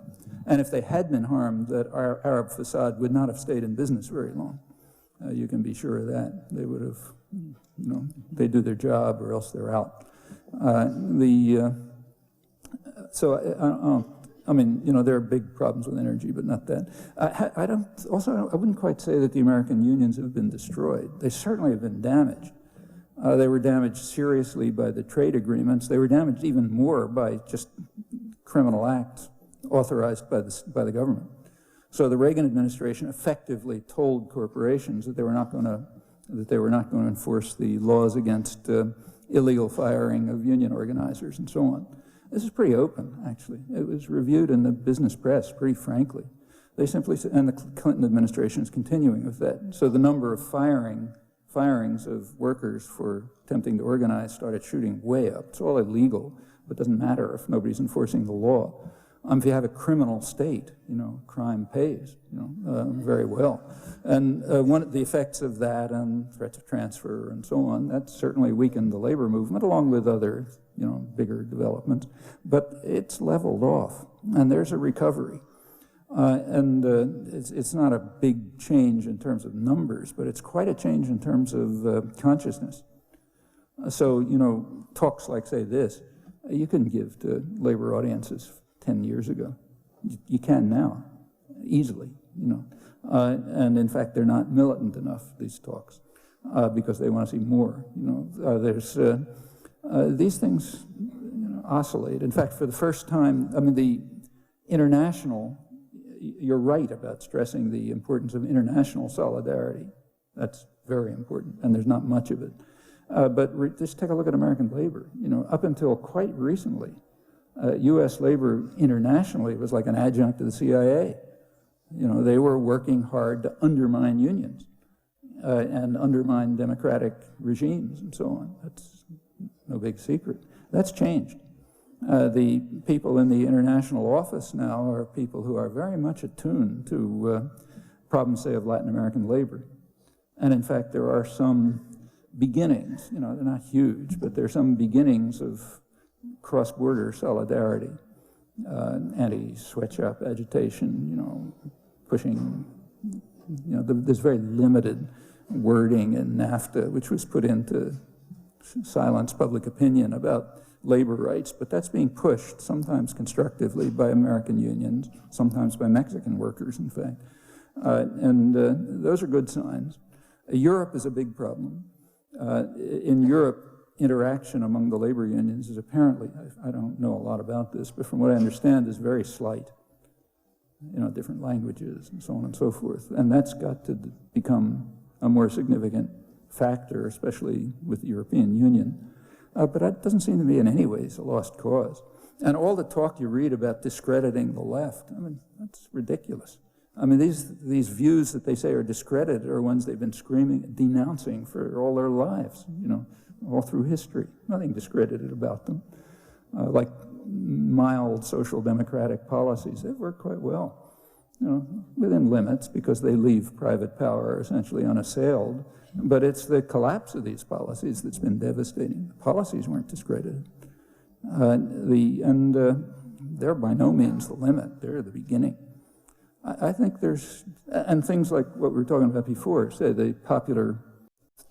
And if they had been harmed, that our Arab facade would not have stayed in business very long. You can be sure of that. They would have, you know, they do their job or else they're out. I mean, you know, there are big problems with energy, but not that. I wouldn't quite say that the American unions have been destroyed. They certainly have been damaged. They were damaged seriously by the trade agreements. They were damaged even more by just criminal acts authorized by the government. So the Reagan administration effectively told corporations that they were not going to enforce the laws against illegal firing of union organizers and so on. This is pretty open, actually. It was reviewed in the business press, pretty frankly. They simply, and the Clinton administration is continuing with that. So the number of firings of workers for attempting to organize started shooting way up. It's all illegal, but it doesn't matter if nobody's enforcing the law. If you have a criminal state, crime pays, very well. And one of the effects of that and threats of transfer and so on, that certainly weakened the labor movement along with other, bigger developments. But it's leveled off, and there's a recovery. It's not a big change in terms of numbers, but it's quite a change in terms of consciousness. So, talks like, say, this, you couldn't give to labor audiences 10 years ago. You can now, easily, And in fact, they're not militant enough, these talks, because they want to see more. These things oscillate. In fact, for the first time, the international, you're right about stressing the importance of international solidarity. That's very important, and there's not much of it. But just take a look at American labor. Up until quite recently, U.S. labor internationally was like an adjunct to the CIA. They were working hard to undermine unions and undermine democratic regimes and so on. That's no big secret. That's changed. The people in the international office now are people who are very much attuned to problems, say, of Latin American labor. And in fact, there are some beginnings, they're not huge, but there are some beginnings of cross-border solidarity, anti-sweatshop agitation, pushing, there's very limited wording in NAFTA, which was put in to silence public opinion about labor rights, but that's being pushed, sometimes constructively by American unions, sometimes by Mexican workers, in fact. Those are good signs. Europe is a big problem. In Europe, interaction among the labor unions is apparently, I don't know a lot about this, but from what I understand is very slight. Different languages and so on and so forth. And that's got to become a more significant factor, especially with the European Union. But that doesn't seem to be in any ways a lost cause. And all the talk you read about discrediting the left, that's ridiculous. These views that they say are discredited are ones they've been denouncing for all their lives, all through history. Nothing discredited about them. Like mild social democratic policies, they've worked quite well, within limits because they leave private power essentially unassailed. But it's the collapse of these policies that's been devastating. The policies weren't discredited. They're by no means the limit. They're the beginning. I think there's, and things like what we were talking about before, say the popular,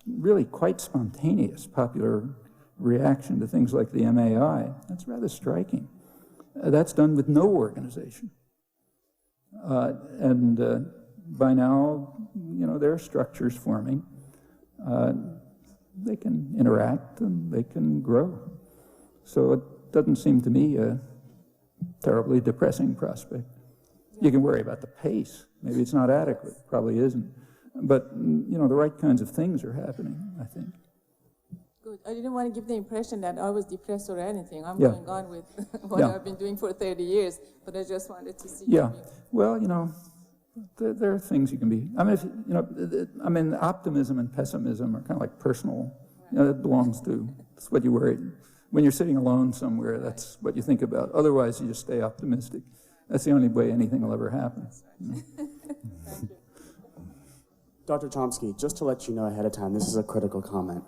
really quite spontaneous popular reaction to things like the MAI, that's rather striking. That's done with no organization. By now, there are structures forming. They can interact and they can grow. So it doesn't seem to me a terribly depressing prospect. You can worry about the pace. Maybe it's not adequate, probably isn't. But, the right kinds of things are happening, I think. Good. I didn't want to give the impression that I was depressed or anything. I'm going on with what I've been doing for 30 years, but I just wanted to see. Yeah. Well, there are things you can be. Optimism and pessimism are kind of like personal. It belongs to, that's what you worry. When you're sitting alone somewhere, that's what you think about. Otherwise, you just stay optimistic. That's the only way anything will ever happen. Thank you. Dr. Chomsky, just to let you know ahead of time, this is a critical comment.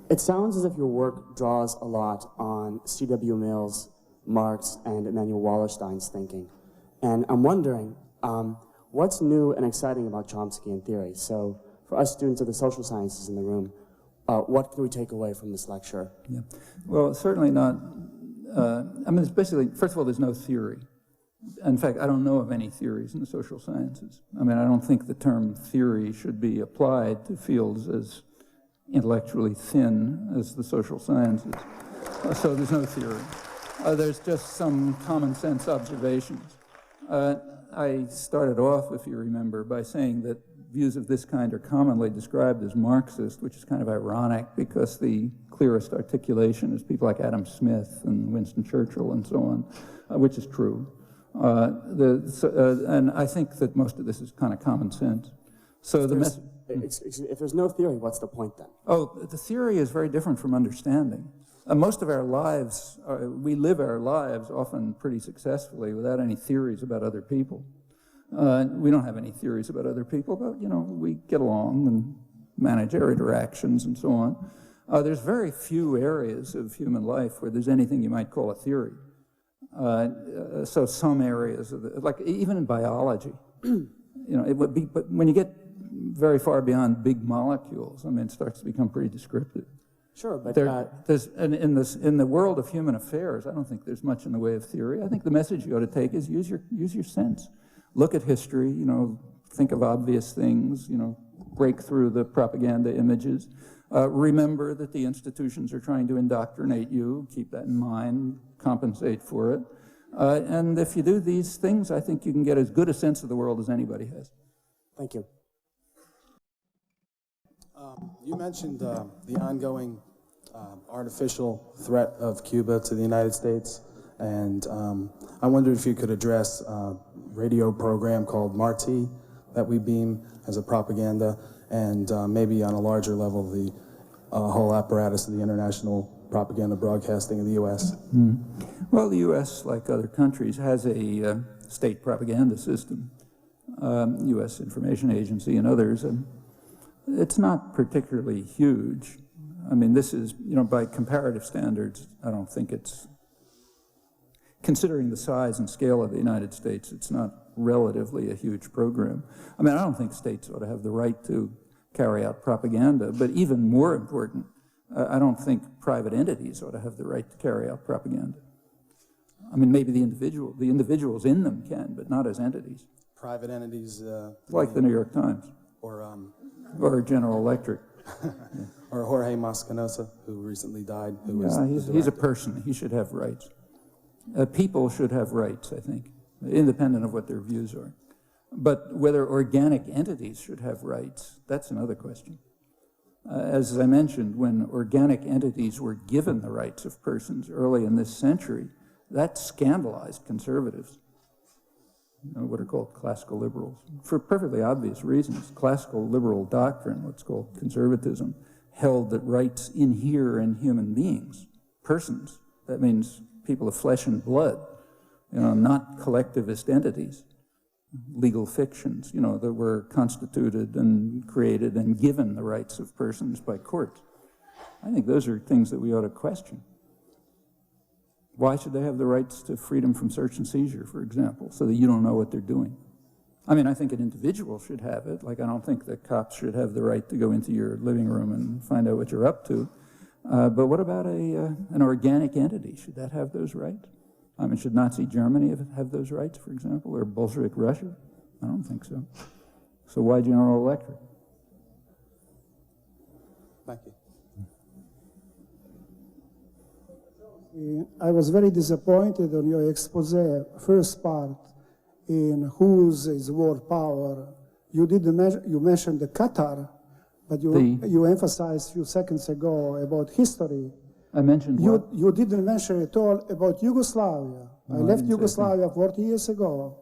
It sounds as if your work draws a lot on C.W. Mills, Marx, and Emanuel Wallerstein's thinking. And I'm wondering, what's new and exciting about Chomskyan theory? So for us students of the social sciences in the room, what can we take away from this lecture? Yeah. Well, certainly not. It's basically, first of all, there's no theory. In fact, I don't know of any theories in the social sciences. I don't think the term theory should be applied to fields as intellectually thin as the social sciences. So there's no theory. There's just some common sense observations. I started off, if you remember, by saying that views of this kind are commonly described as Marxist, which is kind of ironic because the clearest articulation is people like Adam Smith and Winston Churchill and so on, which is true. And I think that most of this is kind of common sense. So if there's no theory, what's the point then? Oh, the theory is very different from understanding. Most of our lives, we live our lives often pretty successfully without any theories about other people. We don't have any theories about other people, but, you know, we get along and manage our interactions and so on. There's very few areas of human life where there's anything you might call a theory. So some areas, like even in biology, you know, it would be, but when you get very far beyond big molecules, I mean, it starts to become pretty descriptive. Sure, but in the world of human affairs, I don't think there's much in the way of theory. I think the message you ought to take is use your sense. Look at history, you know, think of obvious things, you know, break through the propaganda images. Remember that the institutions are trying to indoctrinate you. Keep that in mind, compensate for it. And if you do these things, I think you can get as good a sense of the world as anybody has. Thank you. You mentioned the ongoing artificial threat of Cuba to the United States, and I wondered if you could address a radio program called Marti that we beam as a propaganda, and maybe on a larger level, the whole apparatus of the international propaganda broadcasting in the U.S. Well, the U.S., like other countries, has a state propaganda system, U.S. Information Agency and others, and it's not particularly huge. I mean, this is, you know, by comparative standards, I don't think it's, considering the size and scale of the United States, it's not relatively a huge program. I mean, I don't think states ought to have the right to carry out propaganda, but even more important, I don't think private entities ought to have the right to carry out propaganda. I mean, maybe the individuals in them can, but not as entities. Private entities? Like the New York Times. Or General Electric. Or Jorge Mascanosa, who recently died. He's a person. He should have rights. People should have rights, I think, independent of what their views are. But whether organic entities should have rights, that's another question. As I mentioned, when organic entities were given the rights of persons early in this century, that scandalized conservatives, you know, what are called classical liberals, for perfectly obvious reasons. Classical liberal doctrine, what's called conservatism, held that rights inhere in human beings, persons. That means people of flesh and blood, you know, not collectivist entities, legal fictions, you know, that were constituted and created and given the rights of persons by courts. I think those are things that we ought to question. Why should they have the rights to freedom from search and seizure, for example, so that you don't know what they're doing? I mean, I think an individual should have it. Like, I don't think that cops should have the right to go into your living room and find out what you're up to. But what about an organic entity? Should that have those rights? I mean, should Nazi Germany have those rights, for example, or Bolshevik Russia? I don't think so. So why General Electric? Thank you. I was very disappointed on your expose, first part, in whose is world power. You mentioned the Qatar, but you emphasized a few seconds ago about history. I mentioned what? You didn't mention at all about Yugoslavia. No, I left Yugoslavia 40 years ago.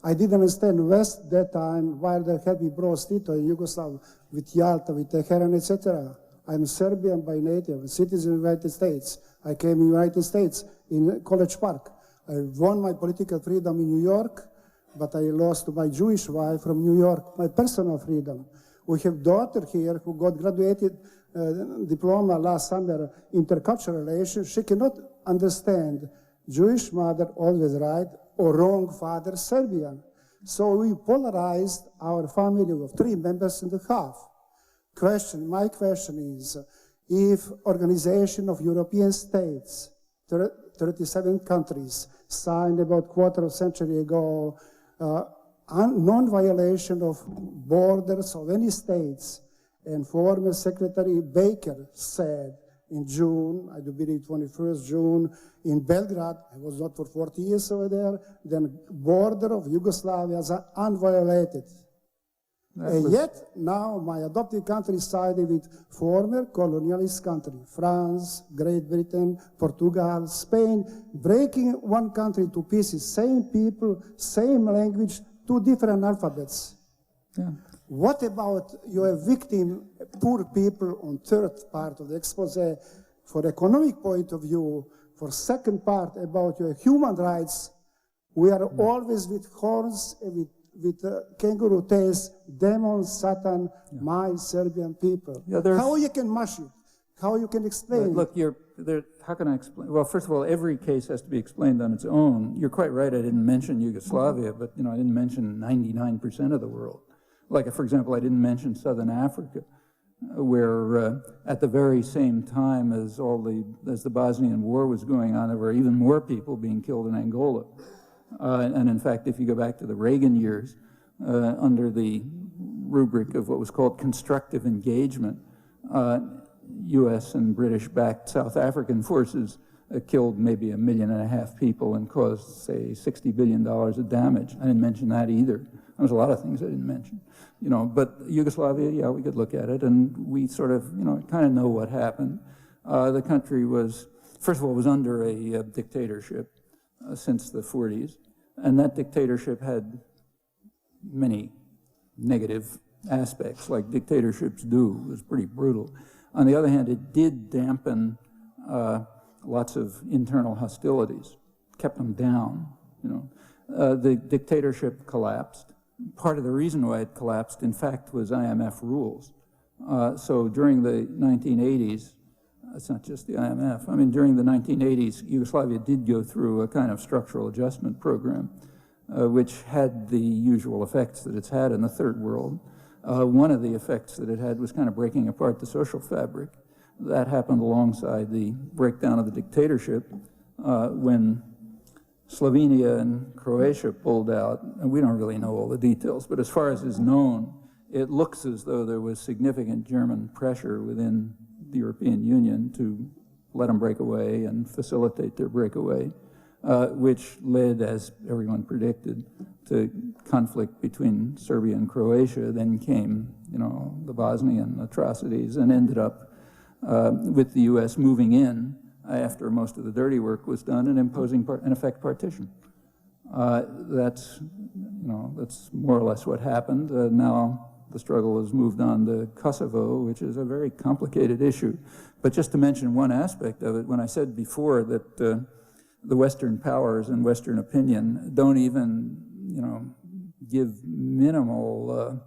I didn't understand West that time why there had been brought Tito in Yugoslavia with Yalta, with Tehran, etc. I'm Serbian by native, a citizen of the United States. I came in the United States in College Park. I won my political freedom in New York, but I lost my Jewish wife from New York, my personal freedom. We have a daughter here who got graduated diploma last summer, intercultural relations. She cannot understand Jewish mother always right or wrong father Serbian. So we polarized our family of 3 members and a half. My question is, if Organization of European States, 37 countries, signed about quarter of a century ago, non-violation of borders of any states, and former Secretary Baker said in June, I do believe 21st June, in Belgrade, I was not for 40 years over there, then border of Yugoslavia is unviolated. Yet now my adopted country sided with former colonialist country, France, Great Britain, Portugal, Spain, breaking one country to pieces, same people, same language, two different alphabets. Yeah. What about your victim, poor people, on third part of the expose? For economic point of view, for second part about your human rights, we are always with horns, with kangaroo tails, demons, Satan, my Serbian people. Yeah, how you can mash it? How you can explain Look, how can I explain? Well, first of all, every case has to be explained on its own. You're quite right, I didn't mention Yugoslavia, but I didn't mention 99% of the world. Like, for example, I didn't mention Southern Africa, where at the very same time as the Bosnian War was going on, there were even more people being killed in Angola. And in fact, if you go back to the Reagan years, under the rubric of what was called constructive engagement, U.S. and British-backed South African forces killed maybe 1.5 million people and caused, say, $60 billion of damage. I didn't mention that either. There's a lot of things I didn't mention. But Yugoslavia, yeah, we could look at it, and we sort of, kind of know what happened. The country was, first of all, was under a dictatorship since the 40s, and that dictatorship had many negative aspects, like dictatorships do. It was pretty brutal. On the other hand, it did dampen lots of internal hostilities, kept them down. The dictatorship collapsed. Part of the reason why it collapsed, in fact, was IMF rules. So during the 1980s, it's not just the IMF, during the 1980s, Yugoslavia did go through a kind of structural adjustment program, which had the usual effects that it's had in the third world. One of the effects that it had was kind of breaking apart the social fabric. That happened alongside the breakdown of the dictatorship when Slovenia and Croatia pulled out, and we don't really know all the details, but as far as is known, it looks as though there was significant German pressure within the European Union to let them break away and facilitate their breakaway, which led, as everyone predicted, to conflict between Serbia and Croatia. Then came, the Bosnian atrocities, and ended up with the U.S. moving in after most of the dirty work was done and imposing, in effect, partition. That's more or less what happened. Now the struggle has moved on to Kosovo, which is a very complicated issue. But just to mention one aspect of it, when I said before that the Western powers and Western opinion don't even, give minimal,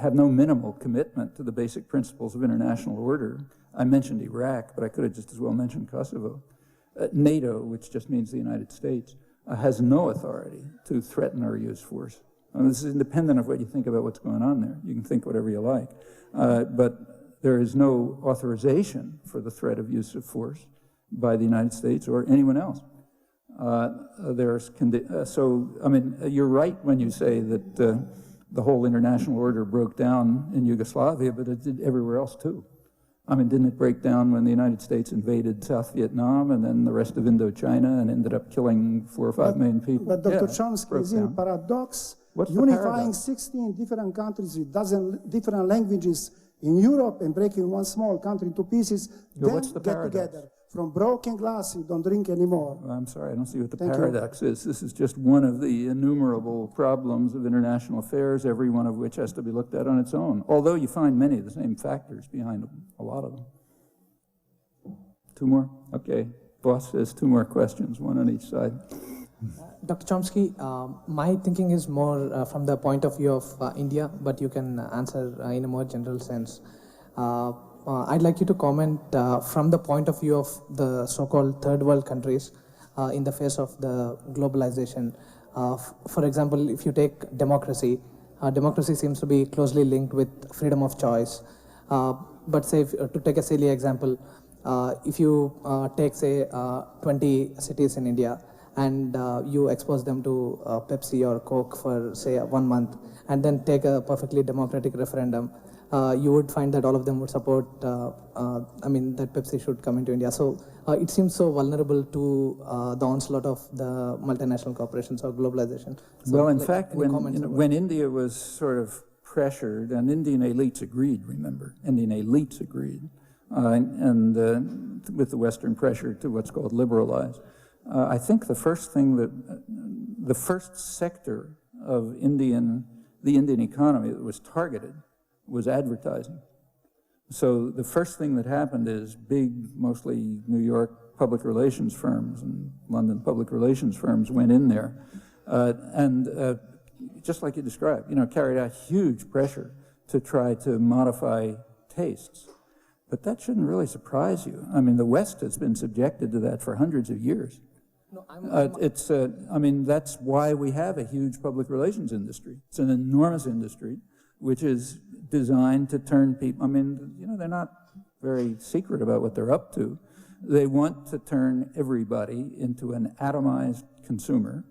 have no minimal commitment to the basic principles of international order. I mentioned Iraq, but I could have just as well mentioned Kosovo. NATO, which just means the United States, has no authority to threaten or use force. This is independent of what you think about what's going on there. You can think whatever you like. But there is no authorization for the threat of use of force by the United States or anyone else. You're right when you say that the whole international order broke down in Yugoslavia, but it did everywhere else too. Didn't it break down when the United States invaded South Vietnam and then the rest of Indochina and ended up killing 4 or 5 million people? But Dr. Chomsky, is it a paradox? Unifying 16 different countries with different languages in Europe and breaking one small country to pieces, then what's the paradox? Together. From broken glass, you don't drink anymore. Well, I'm sorry, I don't see what the paradox is. This is just one of the innumerable problems of international affairs, every one of which has to be looked at on its own, although you find many of the same factors behind them, a lot of them. 2 more? Okay. Boss says 2 more questions, one on each side. Dr. Chomsky, my thinking is more from the point of view of India, but you can answer in a more general sense. I'd like you to comment from the point of view of the so-called third world countries in the face of the globalization. For example, if you take democracy, democracy seems to be closely linked with freedom of choice. But say, to take a silly example, if you take, say, 20 cities in India and you expose them to Pepsi or Coke for, say, 1 month, and then take a perfectly democratic referendum, you would find that all of them would support, that Pepsi should come into India. So it seems so vulnerable to the onslaught of the multinational corporations or globalization. So, well, in fact, when India it? was sort of pressured, and Indian elites agreed, remember, Indian elites agreed, with the Western pressure to what's called liberalize. I think the first sector of the Indian economy that was targeted was advertising. So the first thing that happened is big, mostly New York public relations firms and London public relations firms went in there, and just like you described, carried out huge pressure to try to modify tastes. But that shouldn't really surprise you. I mean, the West has been subjected to that for hundreds of years. No, that's why we have a huge public relations industry. It's an enormous industry, which is designed to turn people, they're not very secret about what they're up to. They want to turn everybody into an atomized consumer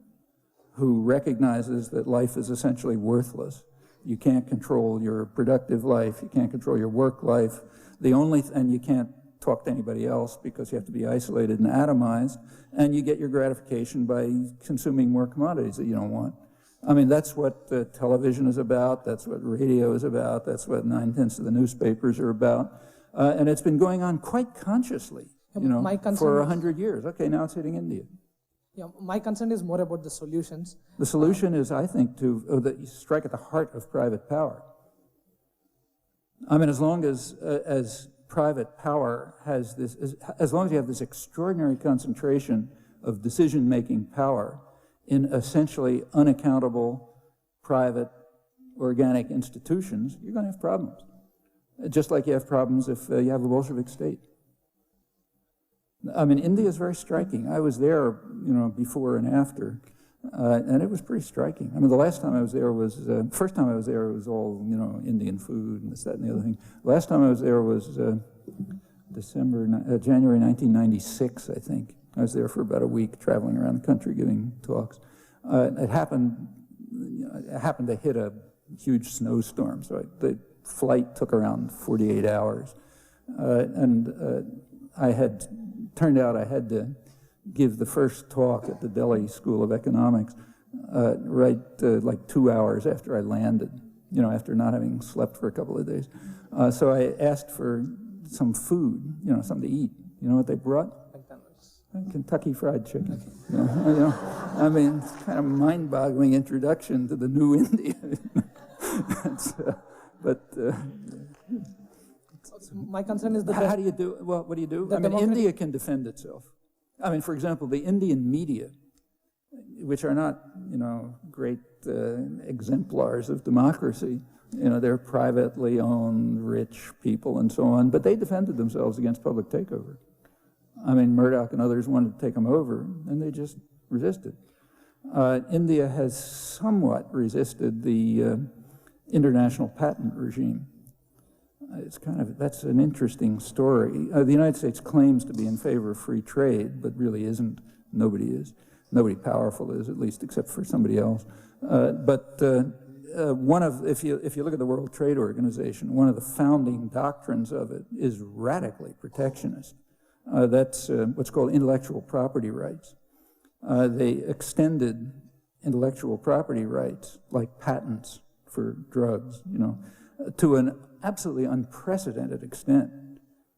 who recognizes that life is essentially worthless. You can't control your productive life, you can't control your work life, and you can't talk to anybody else because you have to be isolated and atomized, and you get your gratification by consuming more commodities that you don't want. That's what television is about, that's what radio is about, that's what 9/10 of the newspapers are about, and it's been going on quite consciously, for 100 years. Okay, now it's hitting India. Yeah, my concern is more about the solutions. The solution is, I think, to strike at the heart of private power. As long as private power has this, as long as you have this extraordinary concentration of decision-making power in essentially unaccountable private organic institutions, you're going to have problems. Just like you have problems if you have a Bolshevik state. India is very striking. I was there, before and after, and it was pretty striking. The last time I was there was, first time I was there, it was all, Indian food and this, that, and the other thing. Last time I was there was January 1996, I think. I was there for about a week, traveling around the country, giving talks. It happened to hit a huge snowstorm, so the flight took around 48 hours. Turned out I had to give the first talk at the Delhi School of Economics like 2 hours after I landed, after not having slept for a couple of days. So I asked for some food, something to eat. You know what they brought? Kentucky Fried Chicken. It's kind of mind-boggling introduction to the new India. My concern is that... How do you do it? Well, what do you do? India can defend itself. For example, the Indian media, which are not, great exemplars of democracy, they're privately owned, rich people and so on, but they defended themselves against public takeover. Murdoch and others wanted to take them over, and they just resisted. India has somewhat resisted the international patent regime. That's an interesting story. The United States claims to be in favor of free trade, but really isn't. Nobody is. Nobody powerful is, at least, except for somebody else. If you look at the World Trade Organization, one of the founding doctrines of it is radically protectionist. That's what's called intellectual property rights. They extended intellectual property rights, like patents for drugs, to an absolutely unprecedented extent,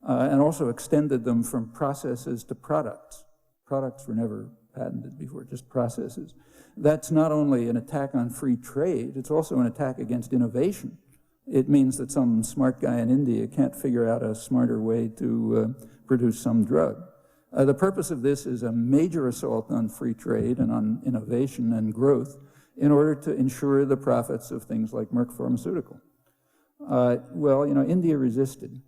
and also extended them from processes to products. Products were never patented before, just processes. That's not only an attack on free trade, it's also an attack against innovation. It means that some smart guy in India can't figure out a smarter way to produce some drug. The purpose of this is a major assault on free trade and on innovation and growth in order to ensure the profits of things like Merck Pharmaceutical. India resisted.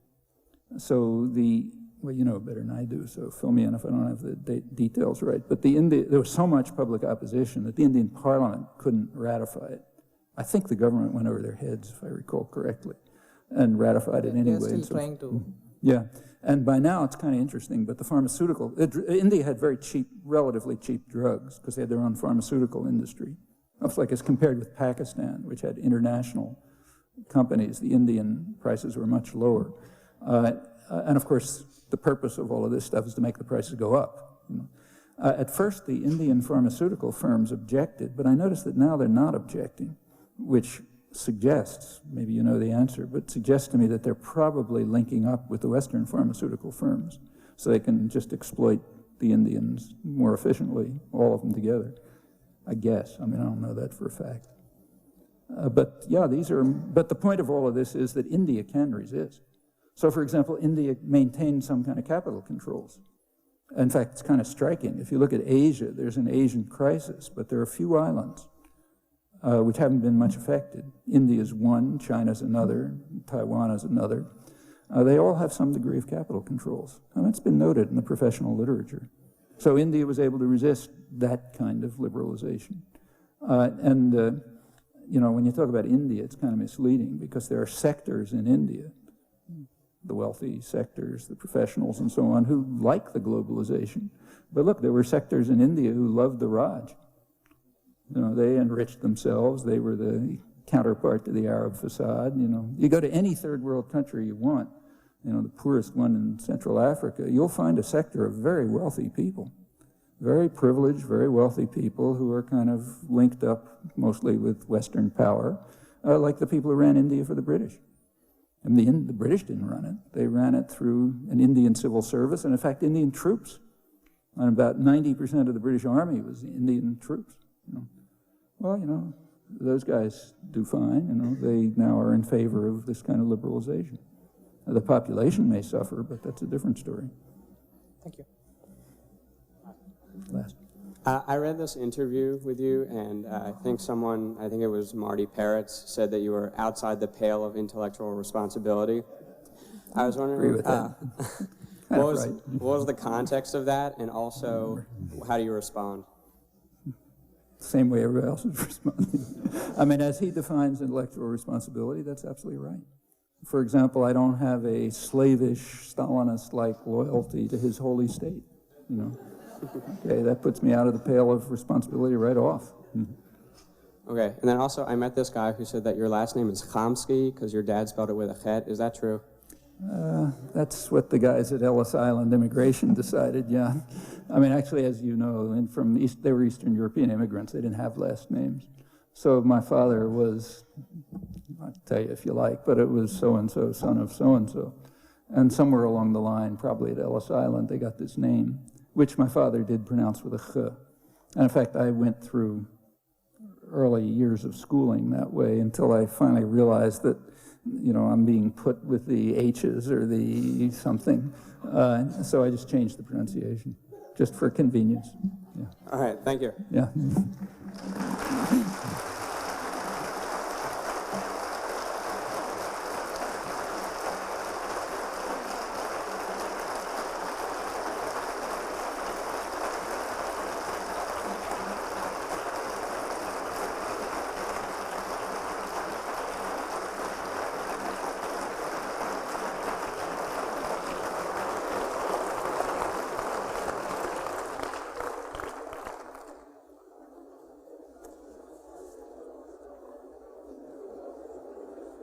So you know better than I do, so fill me in if I don't have the details right. But there was so much public opposition that the Indian Parliament couldn't ratify it. I think the government went over their heads, if I recall correctly, and ratified it anyway. They're still trying to. Yeah, and by now it's kind of interesting, but India had very cheap, relatively cheap drugs because they had their own pharmaceutical industry. It's like as compared with Pakistan, which had international companies, the Indian prices were much lower. And of course, the purpose of all of this stuff is to make the prices go up. You know. At first, the Indian pharmaceutical firms objected, but I noticed that now they're not objecting, which suggests, maybe you know the answer, but suggests to me that they're probably linking up with the Western pharmaceutical firms so they can just exploit the Indians more efficiently, all of them together, I guess. I mean, I don't know that for a fact. But yeah, but the point of all of this is that India can resist. So for example, India maintains some kind of capital controls. In fact, it's kind of striking. If you look at Asia, there's an Asian crisis, but there are a few islands which haven't been much affected. India's one, China's another, Taiwan is another. They all have some degree of capital controls. And that's been noted in the professional literature. So India was able to resist that kind of liberalization. You know, when you talk about India, it's kind of misleading because there are sectors in India, the wealthy sectors, the professionals and so on, who like the globalization. But look, there were sectors in India who loved the Raj. You know, they enriched themselves. They were the counterpart to the Arab facade. You know, you go to any third world country you want, you know, the poorest one in Central Africa, you'll find a sector of very wealthy people. Very privileged, very wealthy people who are kind of linked up mostly with Western power, like the people who ran India for the British. And the British didn't run it. They ran it through an Indian civil service, and in fact, Indian troops. And about 90% of the British Army was Indian troops. You know. Well, you know, those guys do fine. You know, they now are in favor of this kind of liberalization. Now, the population may suffer, but that's a different story. Thank you. Last. I read this interview with you, and I think it was Marty Peretz, said that you were outside the pale of intellectual responsibility. I was wondering, Agree with that. what was the context of that, and also, how do you respond? Same way everybody else is responding. I mean, as he defines intellectual responsibility, that's absolutely right. For example, I don't have a slavish, Stalinist-like loyalty to his holy state, you know. Okay, that puts me out of the pale of responsibility right off. Okay, and then also I met this guy who said that your last name is Chomsky because your dad spelled it with a chet. Is that true? That's what the guys at Ellis Island Immigration decided, yeah. I mean, actually, as you know, and they were Eastern European immigrants. They didn't have last names. So my father was, I'll tell you if you like, but it was so-and-so, son of so-and-so. And somewhere along the line, probably at Ellis Island, they got this name, which my father did pronounce with a ch. And in fact, I went through early years of schooling that way until I finally realized that, you know, I'm being put with the H's or the something. So I just changed the pronunciation, just for convenience. Yeah. All right, thank you. Yeah.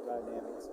Dynamics.